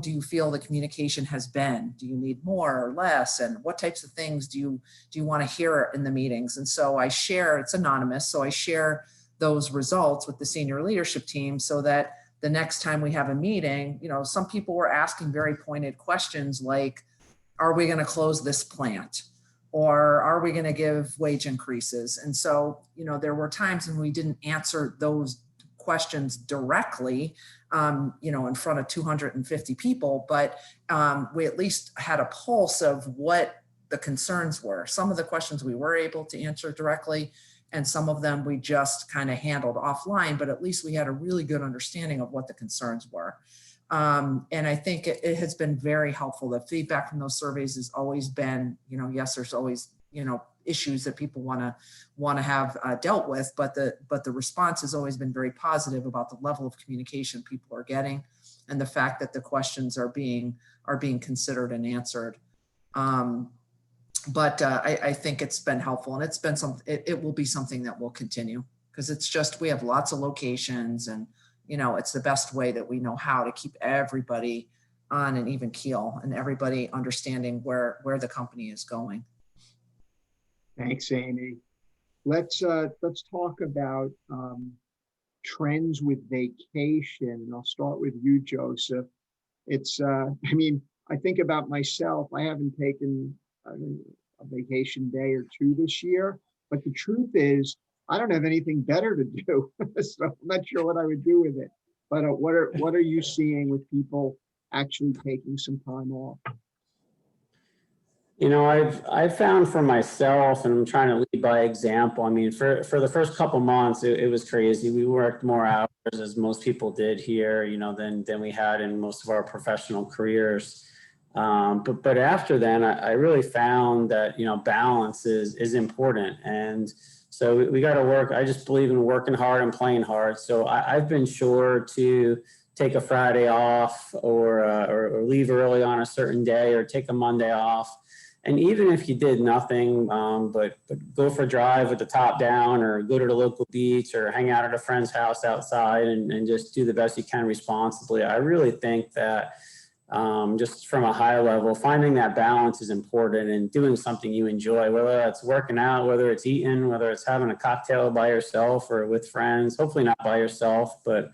do you feel the communication has been? Do you need more or less? And what types of things do you want to hear in the meetings? And so I share, it's anonymous. So I share those results with the senior leadership team so that the next time we have a meeting, some people were asking very pointed questions like, are we going to close this plant? Or are we going to give wage increases? And so, there were times when we didn't answer those questions directly, in front of 250 people, but we at least had a pulse of what the concerns were. Some of the questions we were able to answer directly, and some of them we just kind of handled offline, but at least we had a really good understanding of what the concerns were. And I think it has been very helpful. The feedback from those surveys has always been, yes, there's always, issues that people want to have dealt with, but the response has always been very positive about the level of communication people are getting and the fact that the questions are being considered and answered. But I think it's been helpful, and it's been it will be something that will continue, because it's just, we have lots of locations, and it's the best way that we know how to keep everybody on an even keel and everybody understanding where the company is going. Thanks, Amy. Let's talk about trends with vacation. And I'll start with you, Joseph. It's I think about myself. I haven't taken a vacation day or two this year, but the truth is I don't have anything better to do. So I'm not sure what I would do with it. But what are you seeing with people actually taking some time off? I've found for myself, and I'm trying to lead by example. I mean, for the first couple months, it was crazy. We worked more hours, as most people did here, than we had in most of our professional careers. But after then, I really found that, balance is important. And so we got to work. I just believe in working hard and playing hard. So I've been sure to take a Friday off or leave early on a certain day, or take a Monday off. And even if you did nothing, but go for a drive with the top down, or go to the local beach, or hang out at a friend's house outside, and just do the best you can responsibly. I really think that just from a high level, finding that balance is important, and doing something you enjoy, whether that's working out, whether it's eating, whether it's having a cocktail by yourself or with friends, hopefully not by yourself, but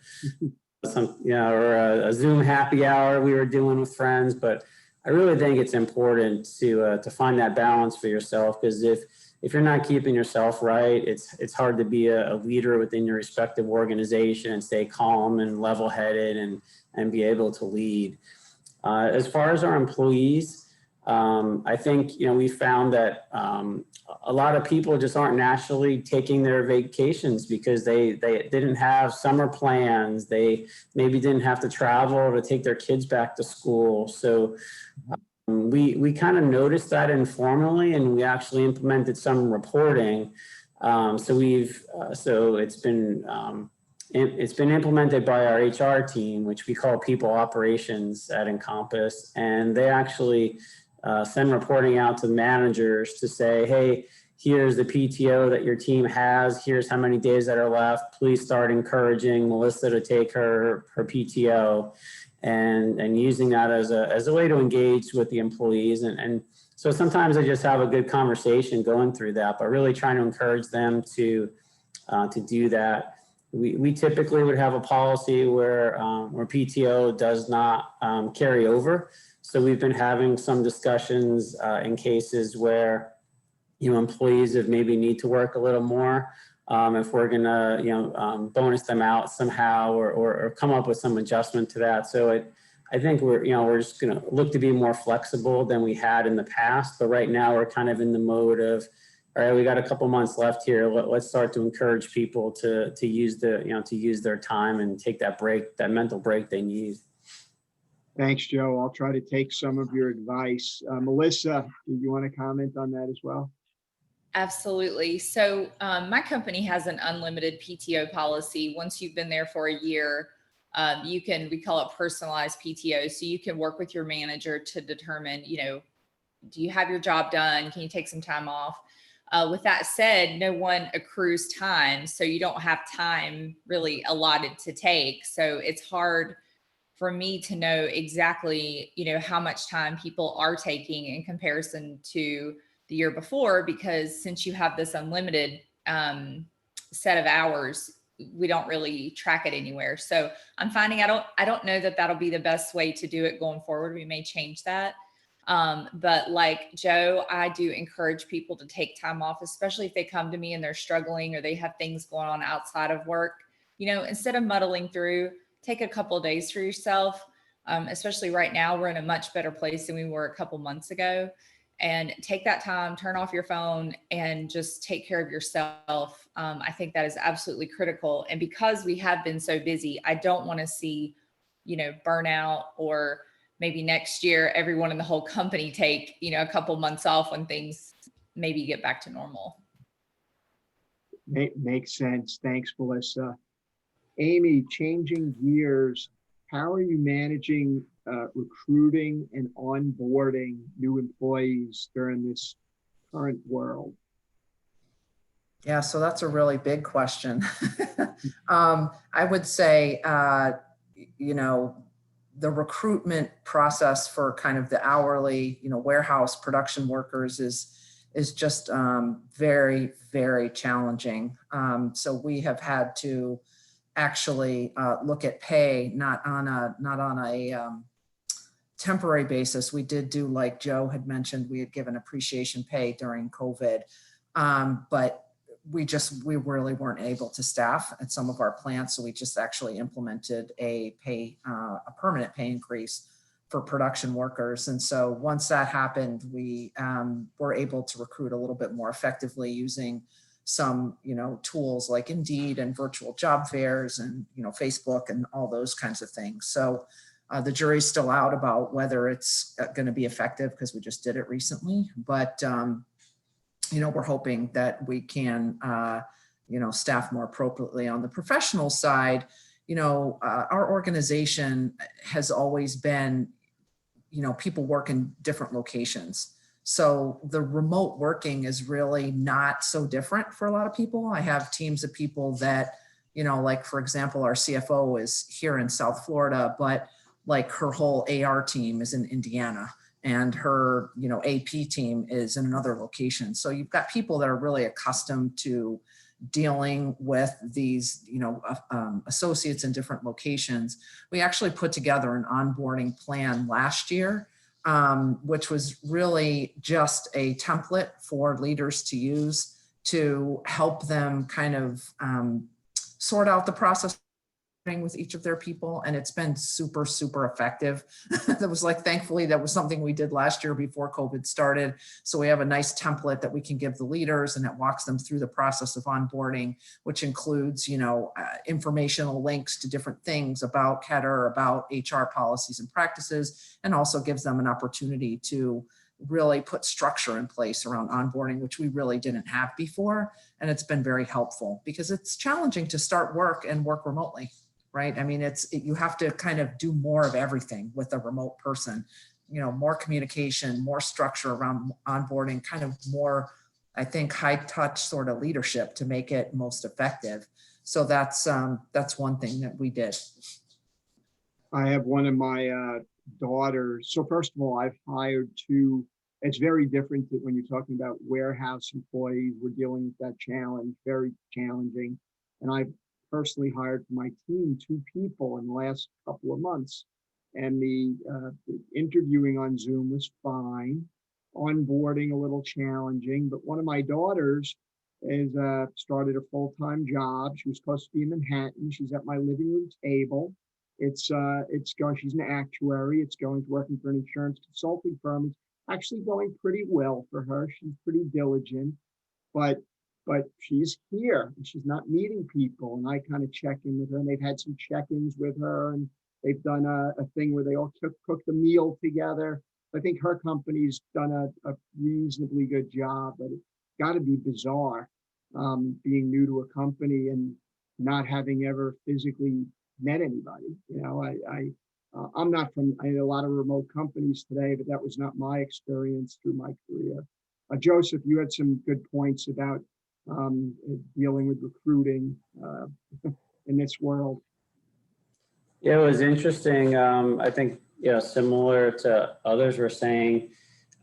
or a Zoom happy hour we were doing with friends. But I really think it's important to find that balance for yourself, because if you're not keeping yourself right, it's hard to be a leader within your respective organization and stay calm and level-headed and be able to lead. As far as our employees, I think we found that a lot of people just aren't naturally taking their vacations because they didn't have summer plans. They maybe didn't have to travel to take their kids back to school. So we kind of noticed that informally, and we actually implemented some reporting. So it's been implemented by our HR team, which we call people operations at Encompass, and they actually send reporting out to the managers to say, hey, here's the PTO that your team has. Here's how many days that are left. Please start encouraging Melissa to take her PTO, and using that as a way to engage with the employees. And so sometimes I just have a good conversation going through that, but really trying to encourage them to do that. We typically would have a policy where PTO does not carry over. So we've been having some discussions in cases where employees that maybe need to work a little more, if we're gonna bonus them out somehow, or come up with some adjustment to that. So I think we're just gonna look to be more flexible than we had in the past. But right now we're kind of in the mode of, all right, we got a couple months left here. Let's start to encourage people to use their time and take that break, that mental break they need. Thanks, Joe. I'll try to take some of your advice. Melissa, do you want to comment on that as well? Absolutely. So my company has an unlimited PTO policy. Once you've been there for a year, you can, we call it personalized PTO. So you can work with your manager to determine, do you have your job done? Can you take some time off? With that said, no one accrues time. So you don't have time really allotted to take. So it's hard for me to know exactly, how much time people are taking in comparison to the year before, because since you have this unlimited set of hours, we don't really track it anywhere. So I'm finding I don't know that that'll be the best way to do it going forward. We may change that. But like Joe, I do encourage people to take time off, especially if they come to me and they're struggling or they have things going on outside of work. Instead of muddling through, take a couple of days for yourself. Especially right now, we're in a much better place than we were a couple months ago. And take that time, turn off your phone, and just take care of yourself. I think that is absolutely critical. And because we have been so busy, I don't want to see, burnout, or maybe next year, everyone in the whole company take, a couple months off when things maybe get back to normal. Makes sense. Thanks, Melissa. Amy, changing gears, how are you managing recruiting and onboarding new employees during this current world? Yeah, so that's a really big question. I would say, the recruitment process for kind of the hourly, warehouse production workers is just very, very challenging. So we have had to actually look at pay, not on a temporary basis. We did do, like Joe had mentioned, we had given appreciation pay during COVID, but we really weren't able to staff at some of our plants. So we just actually implemented a permanent pay increase for production workers. And so once that happened, we were able to recruit a little bit more effectively using some, tools like Indeed and virtual job fairs and, Facebook and all those kinds of things. So the jury's still out about whether it's going to be effective, because we just did it recently. But we're hoping that we can, staff more appropriately. On the professional side, our organization has always been, people work in different locations. So the remote working is really not so different for a lot of people. I have teams of people that, like, for example, our CFO is here in South Florida, but like her whole AR team is in Indiana, and her, AP team is in another location. So you've got people that are really accustomed to dealing with these, associates in different locations. We actually put together an onboarding plan last year, which was really just a template for leaders to use to help them kind of sort out the process with each of their people. And it's been super, super effective. That was thankfully, that was something we did last year before COVID started. So we have a nice template that we can give the leaders, and it walks them through the process of onboarding, which includes, informational links to different things about Keter, about HR policies and practices, and also gives them an opportunity to really put structure in place around onboarding, which we really didn't have before. And it's been very helpful, because it's challenging to start work and work remotely. Right? I mean, you have to kind of do more of everything with a remote person, more communication, more structure around onboarding, kind of more, I think, high touch sort of leadership to make it most effective. So that's one thing that we did. I have one of my daughters. So first of all, I've hired two. It's very different when you're talking about warehouse employees. We're dealing with that challenge, very challenging. And I've personally hired for my team 2 people in the last couple of months, and the interviewing on Zoom was fine. Onboarding a little challenging, but one of my daughters is started a full-time job. She was supposed to be in Manhattan. She's at my living room table. It's going. She's an actuary. It's going to working for an insurance consulting firm. It's actually going pretty well for her. She's pretty diligent, but she's here and she's not meeting people. And I kind of check in with her, and they've had some check-ins with her, and they've done a thing where they all cooked a meal together. I think her company's done a reasonably good job, but got to be bizarre, being new to a company and not having ever physically met anybody. You know, I'm not from a lot of remote companies today, but that was not my experience through my career. Joseph, you had some good points about dealing with recruiting in this world. Yeah, it was interesting. I think, similar to others were saying,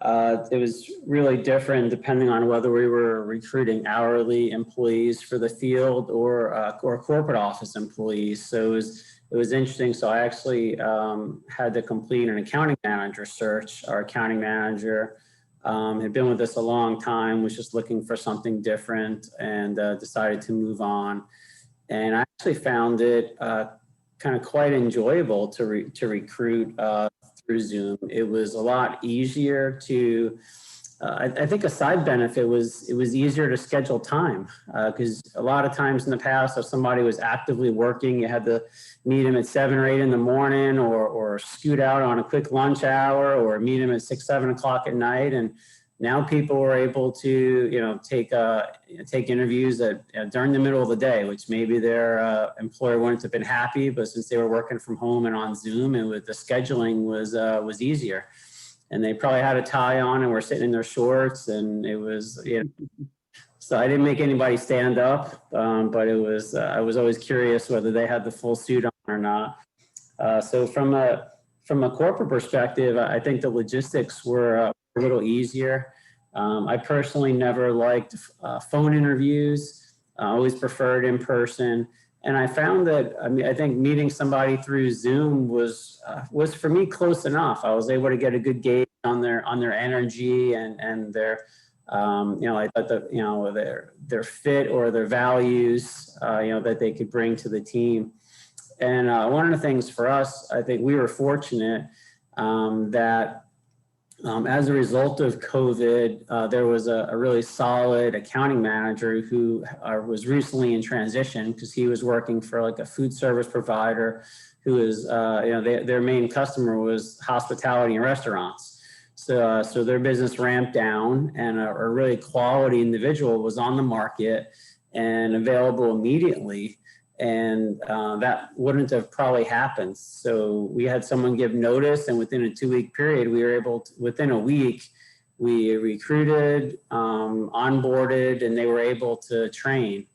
it was really different depending on whether we were recruiting hourly employees for the field or corporate office employees. So it was interesting. So I actually had to complete an accounting manager search. Our accounting manager had been with us a long time, was just looking for something different, and decided to move on. And I actually found it kind of quite enjoyable to recruit through Zoom. It was a lot easier to, I think a side benefit was it was easier to schedule time, because a lot of times in the past, if somebody was actively working, you had to meet them at 7 or 8 in the morning, or scoot out on a quick lunch hour, or meet them at 6, 7 o'clock at night. And now people were able to, take interviews during the middle of the day, which maybe their employer wouldn't have been happy, but since they were working from home and on Zoom, and with the scheduling was easier. And they probably had a tie on and were sitting in their shorts, and it was, so I didn't make anybody stand up, but it was, I was always curious whether they had the full suit on or not. So from a corporate perspective, I think the logistics were a little easier. I personally never liked phone interviews. I always preferred in person. And I found that, I think meeting somebody through Zoom was for me close enough. I was able to get a good gauge on their energy and their, I thought their fit or their values, that they could bring to the team. And one of the things for us, I think we were fortunate that as a result of COVID, there was a really solid accounting manager who was recently in transition, because he was working for like a food service provider who is, their main customer was hospitality and restaurants. So their business ramped down, and a really quality individual was on the market and available immediately. And that wouldn't have probably happened. So we had someone give notice, and within a 2-week period, we were able to, within a week, we recruited, onboarded, and they were able to train.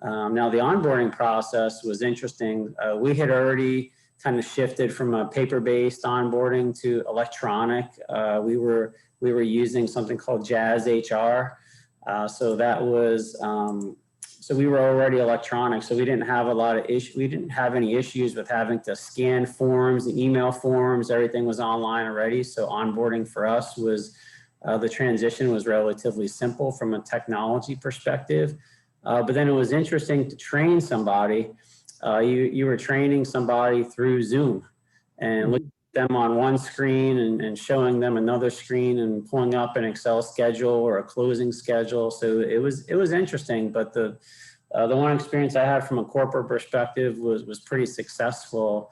Now the onboarding process was interesting. We had already kind of shifted from a paper-based onboarding to electronic. We were using something called Jazz HR. So that was, so we were already electronic, so we didn't have a lot of issues. We didn't have any issues with having to scan forms, email forms. Everything was online already. So onboarding for us was, the transition was relatively simple from a technology perspective. But then it was interesting to train somebody. You were training somebody through Zoom, and looking at them on one screen and showing them another screen and pulling up an Excel schedule or a closing schedule. So it was interesting, but the one experience I had from a corporate perspective was pretty successful.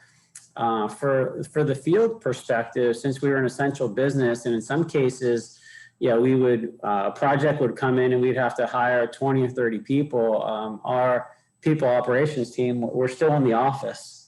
For the field perspective, since we were an essential business, and in some cases, we would, a project would come in and we'd have to hire 20 or 30 people. Our people operations team were still in the office.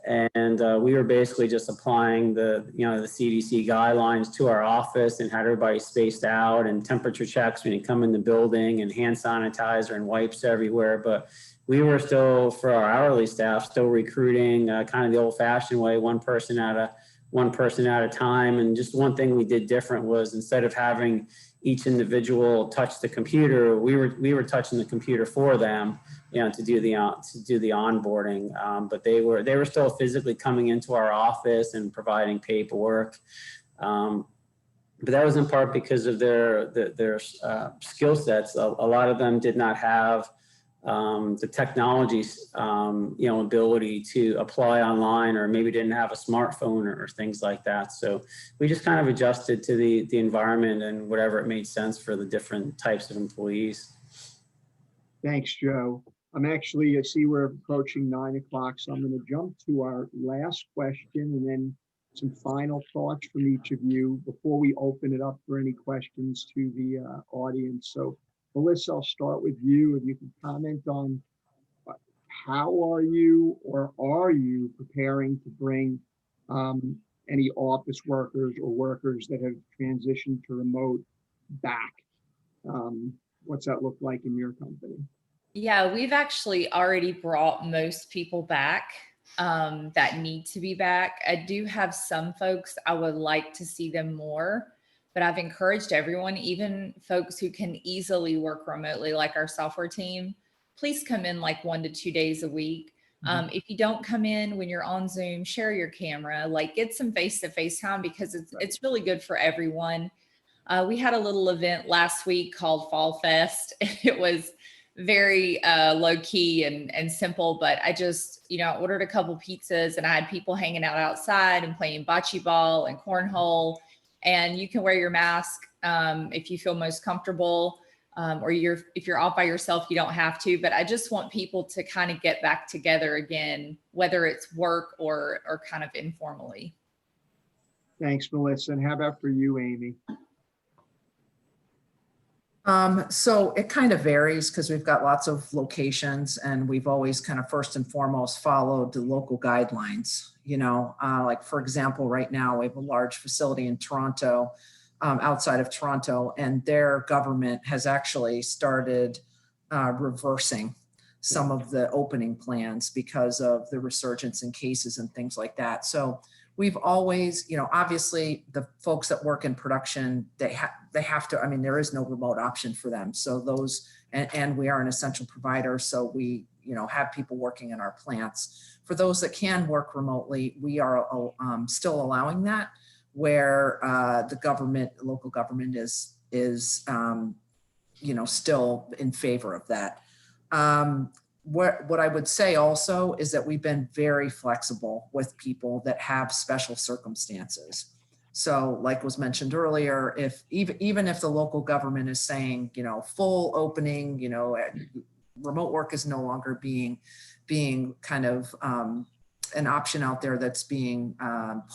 And we were basically just applying the CDC guidelines to our office, and had everybody spaced out, and temperature checks when you come in the building, and hand sanitizer and wipes everywhere. But we were still, for our hourly staff, still recruiting kind of the old fashioned way, one person at a time. And just one thing we did different was, instead of having each individual touch the computer, we were touching the computer for them, to do the onboarding. But they were still physically coming into our office and providing paperwork. But that was in part because of their skill sets. A lot of them did not have the technology's ability to apply online, or maybe didn't have a smartphone or things like that. So we just kind of adjusted to the environment and whatever it made sense for the different types of employees. Thanks, Joe. I see we're approaching 9 o'clock, so I'm going to jump to our last question, and then some final thoughts from each of you before we open it up for any questions to the audience. So Melissa, I'll start with you. If you can comment on how are you preparing to bring any office workers or workers that have transitioned to remote back? What's that look like in your company? Yeah, we've actually already brought most people back that need to be back. I do have some folks I would like to see them more, but I've encouraged everyone, even folks who can easily work remotely, like our software team, please come in like 1 to 2 days a week. If you don't come in when you're on Zoom, share your camera, like get some face-to-face time, because it's really good for everyone. We had a little event last week called Fall Fest. It was very low key and simple, but I just, I ordered a couple pizzas and I had people hanging out outside and playing bocce ball and cornhole. And you can wear your mask if you feel most comfortable, or if you're off by yourself, you don't have to. But I just want people to kind of get back together again, whether it's work or kind of informally. Thanks, Melissa. And how about for you, Amy? So it kind of varies because we've got lots of locations and we've always kind of first and foremost followed the local guidelines, like for example, right now we have a large facility in Toronto, outside of Toronto, and their government has actually started reversing some of the opening plans because of the resurgence in cases and things like that. So we've always, obviously the folks that work in production, they have to, there is no remote option for them. So those, and we are an essential provider. So we, have people working in our plants. For those that can work remotely, we are still allowing that, where the government, local government is still in favor of that. What I would say also is that we've been very flexible with people that have special circumstances. So like was mentioned earlier, even if the local government is saying, full opening, remote work is no longer being kind of an option out there that's being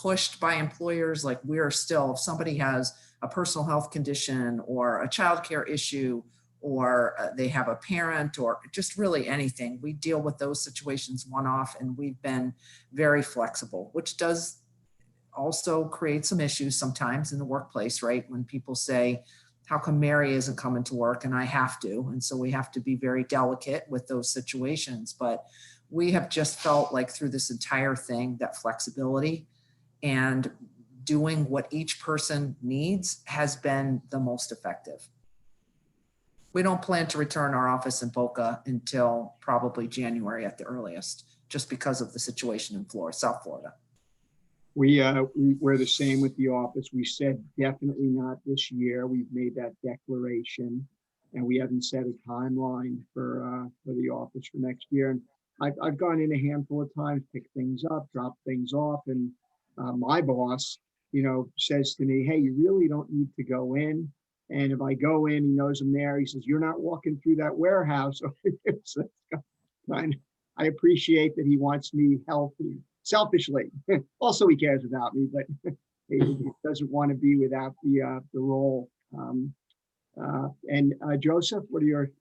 pushed by employers, like we're still, if somebody has a personal health condition or a childcare issue, or they have a parent, or just really anything, we deal with those situations one-off, and we've been very flexible, which does also create some issues sometimes in the workplace, right? When people say, how come Mary isn't coming to work and I have to? And so we have to be very delicate with those situations. But we have just felt like through this entire thing that flexibility and doing what each person needs has been the most effective. We don't plan to return our office in Boca until probably January at the earliest, just because of the situation in South Florida. We're the same with the office. We said definitely not this year. We've made that declaration, and we haven't set a timeline for the office for next year. And I've gone in a handful of times, picked things up, dropped things off, and my boss, says to me, "Hey, you really don't need to go in." And if I go in, he knows I'm there. He says, "You're not walking through that warehouse." So I appreciate that he wants me healthy, selfishly. Also, he cares about me, but he doesn't want to be without the role. And Joseph, what are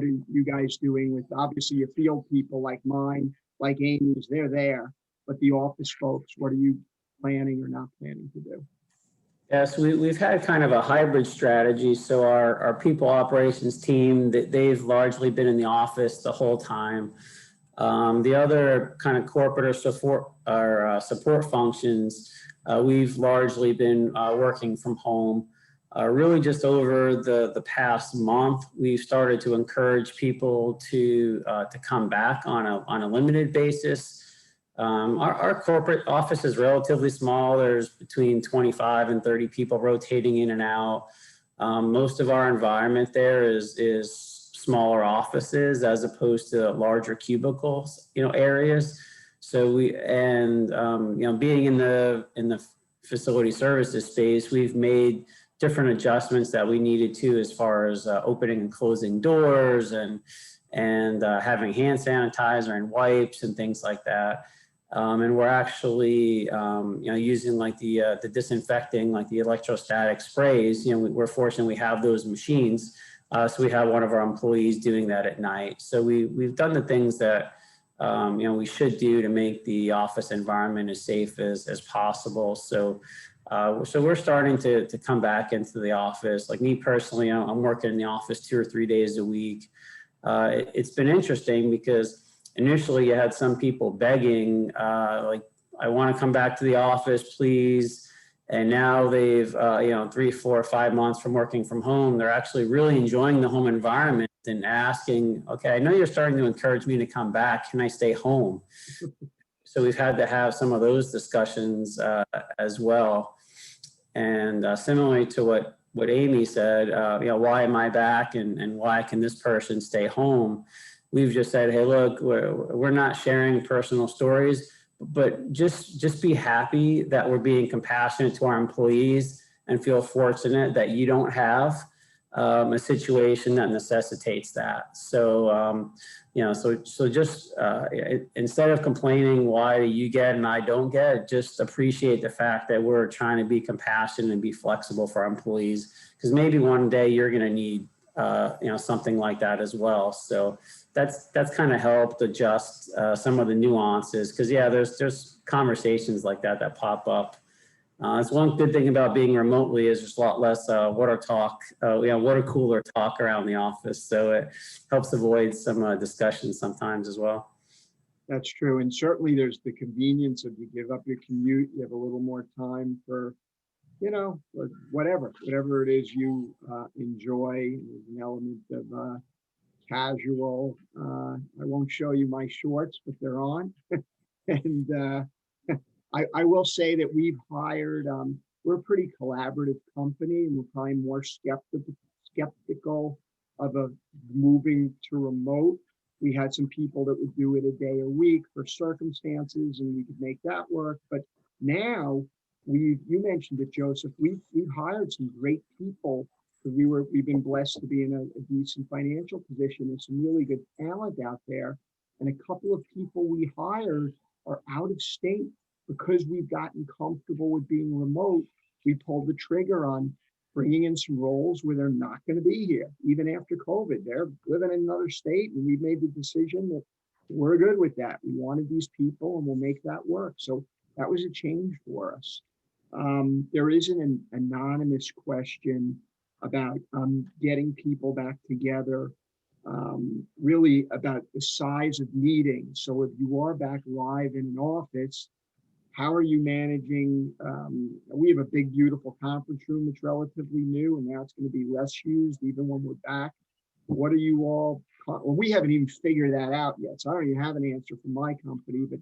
you guys doing with, obviously your field people like mine, like Amy's, they're there, but the office folks, what are you planning or not planning to do? Yes, we've had kind of a hybrid strategy. So our people operations team, they've largely been in the office the whole time. The other kind of corporate or support functions, we've largely been working from home. Really just over the past month, we've started to encourage people to come back on a limited basis. Our corporate office is relatively small. There's between 25 and 30 people rotating in and out. Most of our environment there is smaller offices as opposed to larger cubicles, areas. So being in the facility services space, we've made different adjustments that we needed to, as far as opening and closing doors and having hand sanitizer and wipes and things like that. And we're actually, using like the disinfecting, like the electrostatic sprays. We're fortunate we have those machines So we have one of our employees doing that at night. So we've done the things that we should do to make the office environment as safe as possible. So we're starting to come back into the office. Like me personally, I'm working in the office 2 or 3 days a week. It's been interesting because initially you had some people begging, like, I want to come back to the office, please. And now they've, 3, 4, 5 months from working from home, they're actually really enjoying the home environment and asking, okay, I know you're starting to encourage me to come back. Can I stay home? So we've had to have some of those discussions as well. And similarly to what Amy said, why am I back and why can this person stay home? We've just said, hey, look, we're not sharing personal stories, but just be happy that we're being compassionate to our employees and feel fortunate that you don't have a situation that necessitates that. So, just instead of complaining why you get and I don't get, just appreciate the fact that we're trying to be compassionate and be flexible for our employees, because maybe one day you're going to need, something like that as well. So that's kind of helped adjust some of the nuances, because there's conversations like that pop up. It's one good thing about being remotely is there's a lot less water cooler talk around the office. So it helps avoid some discussions sometimes as well. That's true. And certainly there's the convenience of you give up your commute, you have a little more time for, whatever it is you enjoy. There's an element of casual. I won't show you my shorts, but they're on. And I will say that we've hired, we're a pretty collaborative company, and we're probably more skeptical of moving to remote. We had some people that would do it a day a week for circumstances, and we could make that work. But now you mentioned it, Joseph, we've hired some great people, because we've been blessed to be in a decent financial position. There's some really good talent out there. And a couple of people we hired are out of state. Because we've gotten comfortable with being remote, we pulled the trigger on bringing in some roles where they're not going to be here. Even after COVID, they're living in another state, and we've made the decision that we're good with that. We wanted these people and we'll make that work. So that was a change for us. There is an anonymous question about getting people back together, really about the size of meetings. So if you are back live in an office, how are you managing? We have a big, beautiful conference room that's relatively new, and now it's going to be less used even when we're back. What are you all? Well, we haven't even figured that out yet, so I don't even have an answer from my company. But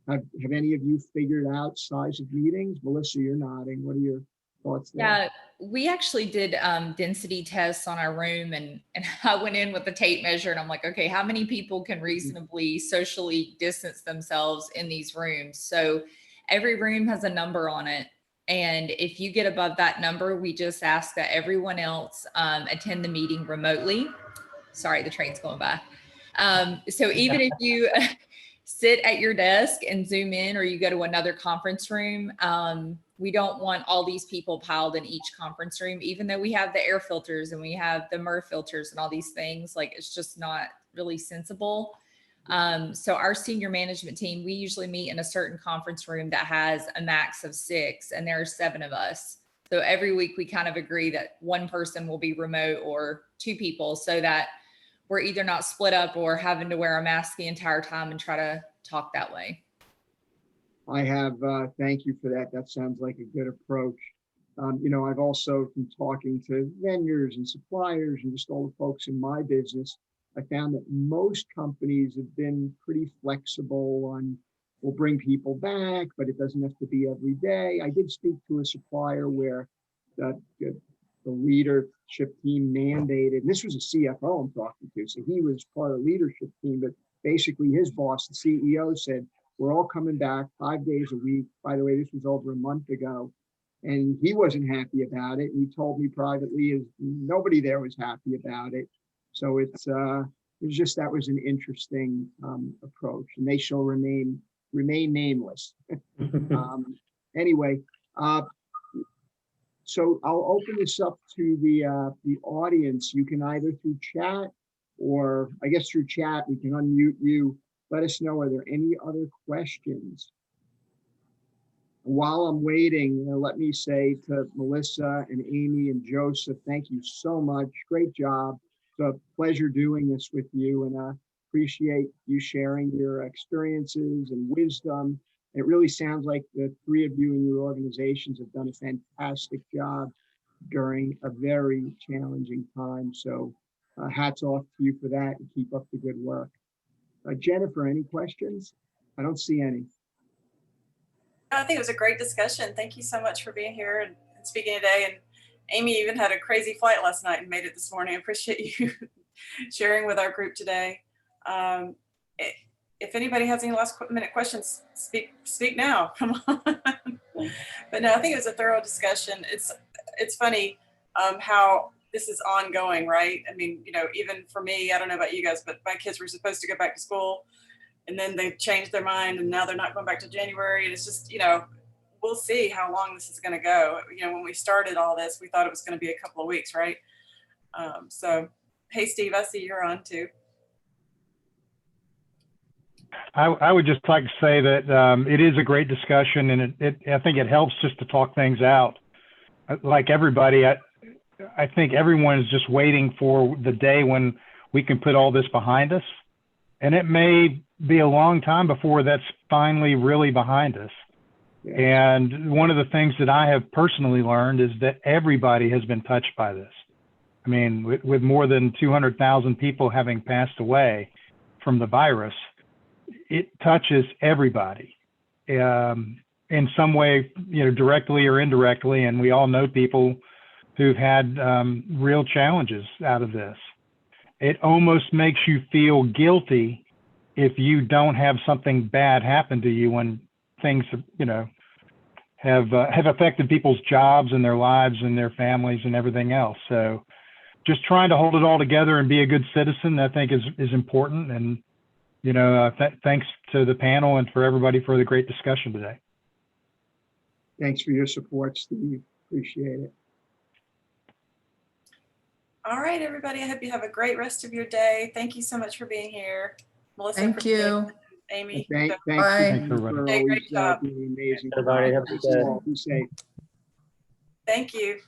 have any of you figured out size of meetings? Melissa, you're nodding. What are your thoughts there? Yeah, we actually did density tests on our room, and I went in with the tape measure, and I'm like, okay, how many people can reasonably socially distance themselves in these rooms? So every room has a number on it. And if you get above that number, we just ask that everyone else attend the meeting remotely. Sorry, the train's going by. So even if you sit at your desk and Zoom in, or you go to another conference room, we don't want all these people piled in each conference room, even though we have the air filters and we have the MER filters and all these things. Like, it's just not really sensible. So our senior management team, we usually meet in a certain conference room that has a max of 6, and there are 7 of us. So every week we kind of agree that one person will be remote or 2 people, so that we're either not split up or having to wear a mask the entire time and try to talk that way. I have, thank you for that. That sounds like a good approach. I've also been talking to vendors and suppliers and just all the folks in my business. I found that most companies have been pretty flexible on, we'll bring people back, but it doesn't have to be every day. I did speak to a supplier where the leadership team mandated, and this was a CFO I'm talking to, so he was part of the leadership team, but basically his boss, the CEO, said, we're all coming back 5 days a week. By the way, this was over a month ago, and he wasn't happy about it. And he told me privately, nobody there was happy about it. So it was just, that was an interesting approach, and they shall remain nameless. Anyway, So I'll open this up to the audience. You can either through chat or I guess through chat, we can unmute you. Let us know, are there any other questions? While I'm waiting, let me say to Melissa and Amy and Joseph, thank you so much. Great job. It's a pleasure doing this with you, and I appreciate you sharing your experiences and wisdom. It really sounds like the three of you and your organizations have done a fantastic job during a very challenging time. So hats off to you for that, and keep up the good work. Jennifer, any questions? I don't see any. I think it was a great discussion. Thank you so much for being here and speaking today. And Amy even had a crazy flight last night and made it this morning. I appreciate you sharing with our group today. If anybody has any last minute questions, speak now. Come on. But no, I think it was a thorough discussion. It's funny how this is ongoing, right? I mean, you know, even for me, I don't know about you guys, but my kids were supposed to go back to school, and then they've changed their mind, and now they're not going back to January. And it's just, you know, we'll see how long this is going to go. You know, when we started all this, we thought it was going to be a couple of weeks, right? So, hey, Steve, I see you're on too. I would just like to say that it is a great discussion, and I think it helps just to talk things out. Like everybody, I think everyone is just waiting for the day when we can put all this behind us. And it may be a long time before that's finally really behind us. Yeah. And one of the things that I have personally learned is that everybody has been touched by this. I mean, with more than 200,000 people having passed away from the virus, it touches everybody in some way, you know, directly or indirectly. And we all know people who've had real challenges out of this. It almost makes you feel guilty if you don't have something bad happen to you when things, you know, have affected people's jobs and their lives and their families and everything else. So just trying to hold it all together and be a good citizen, I think is important. And, you know, thanks to the panel and for everybody for the great discussion today. Thanks for your support, Steve. Appreciate it. All right, everybody. I hope you have a great rest of your day. Thank you so much for being here. Melissa, Thank you. Amy. Thank you Thanks, for everybody. always Great job. being amazing. Everybody have a good day. Be safe. Thank you.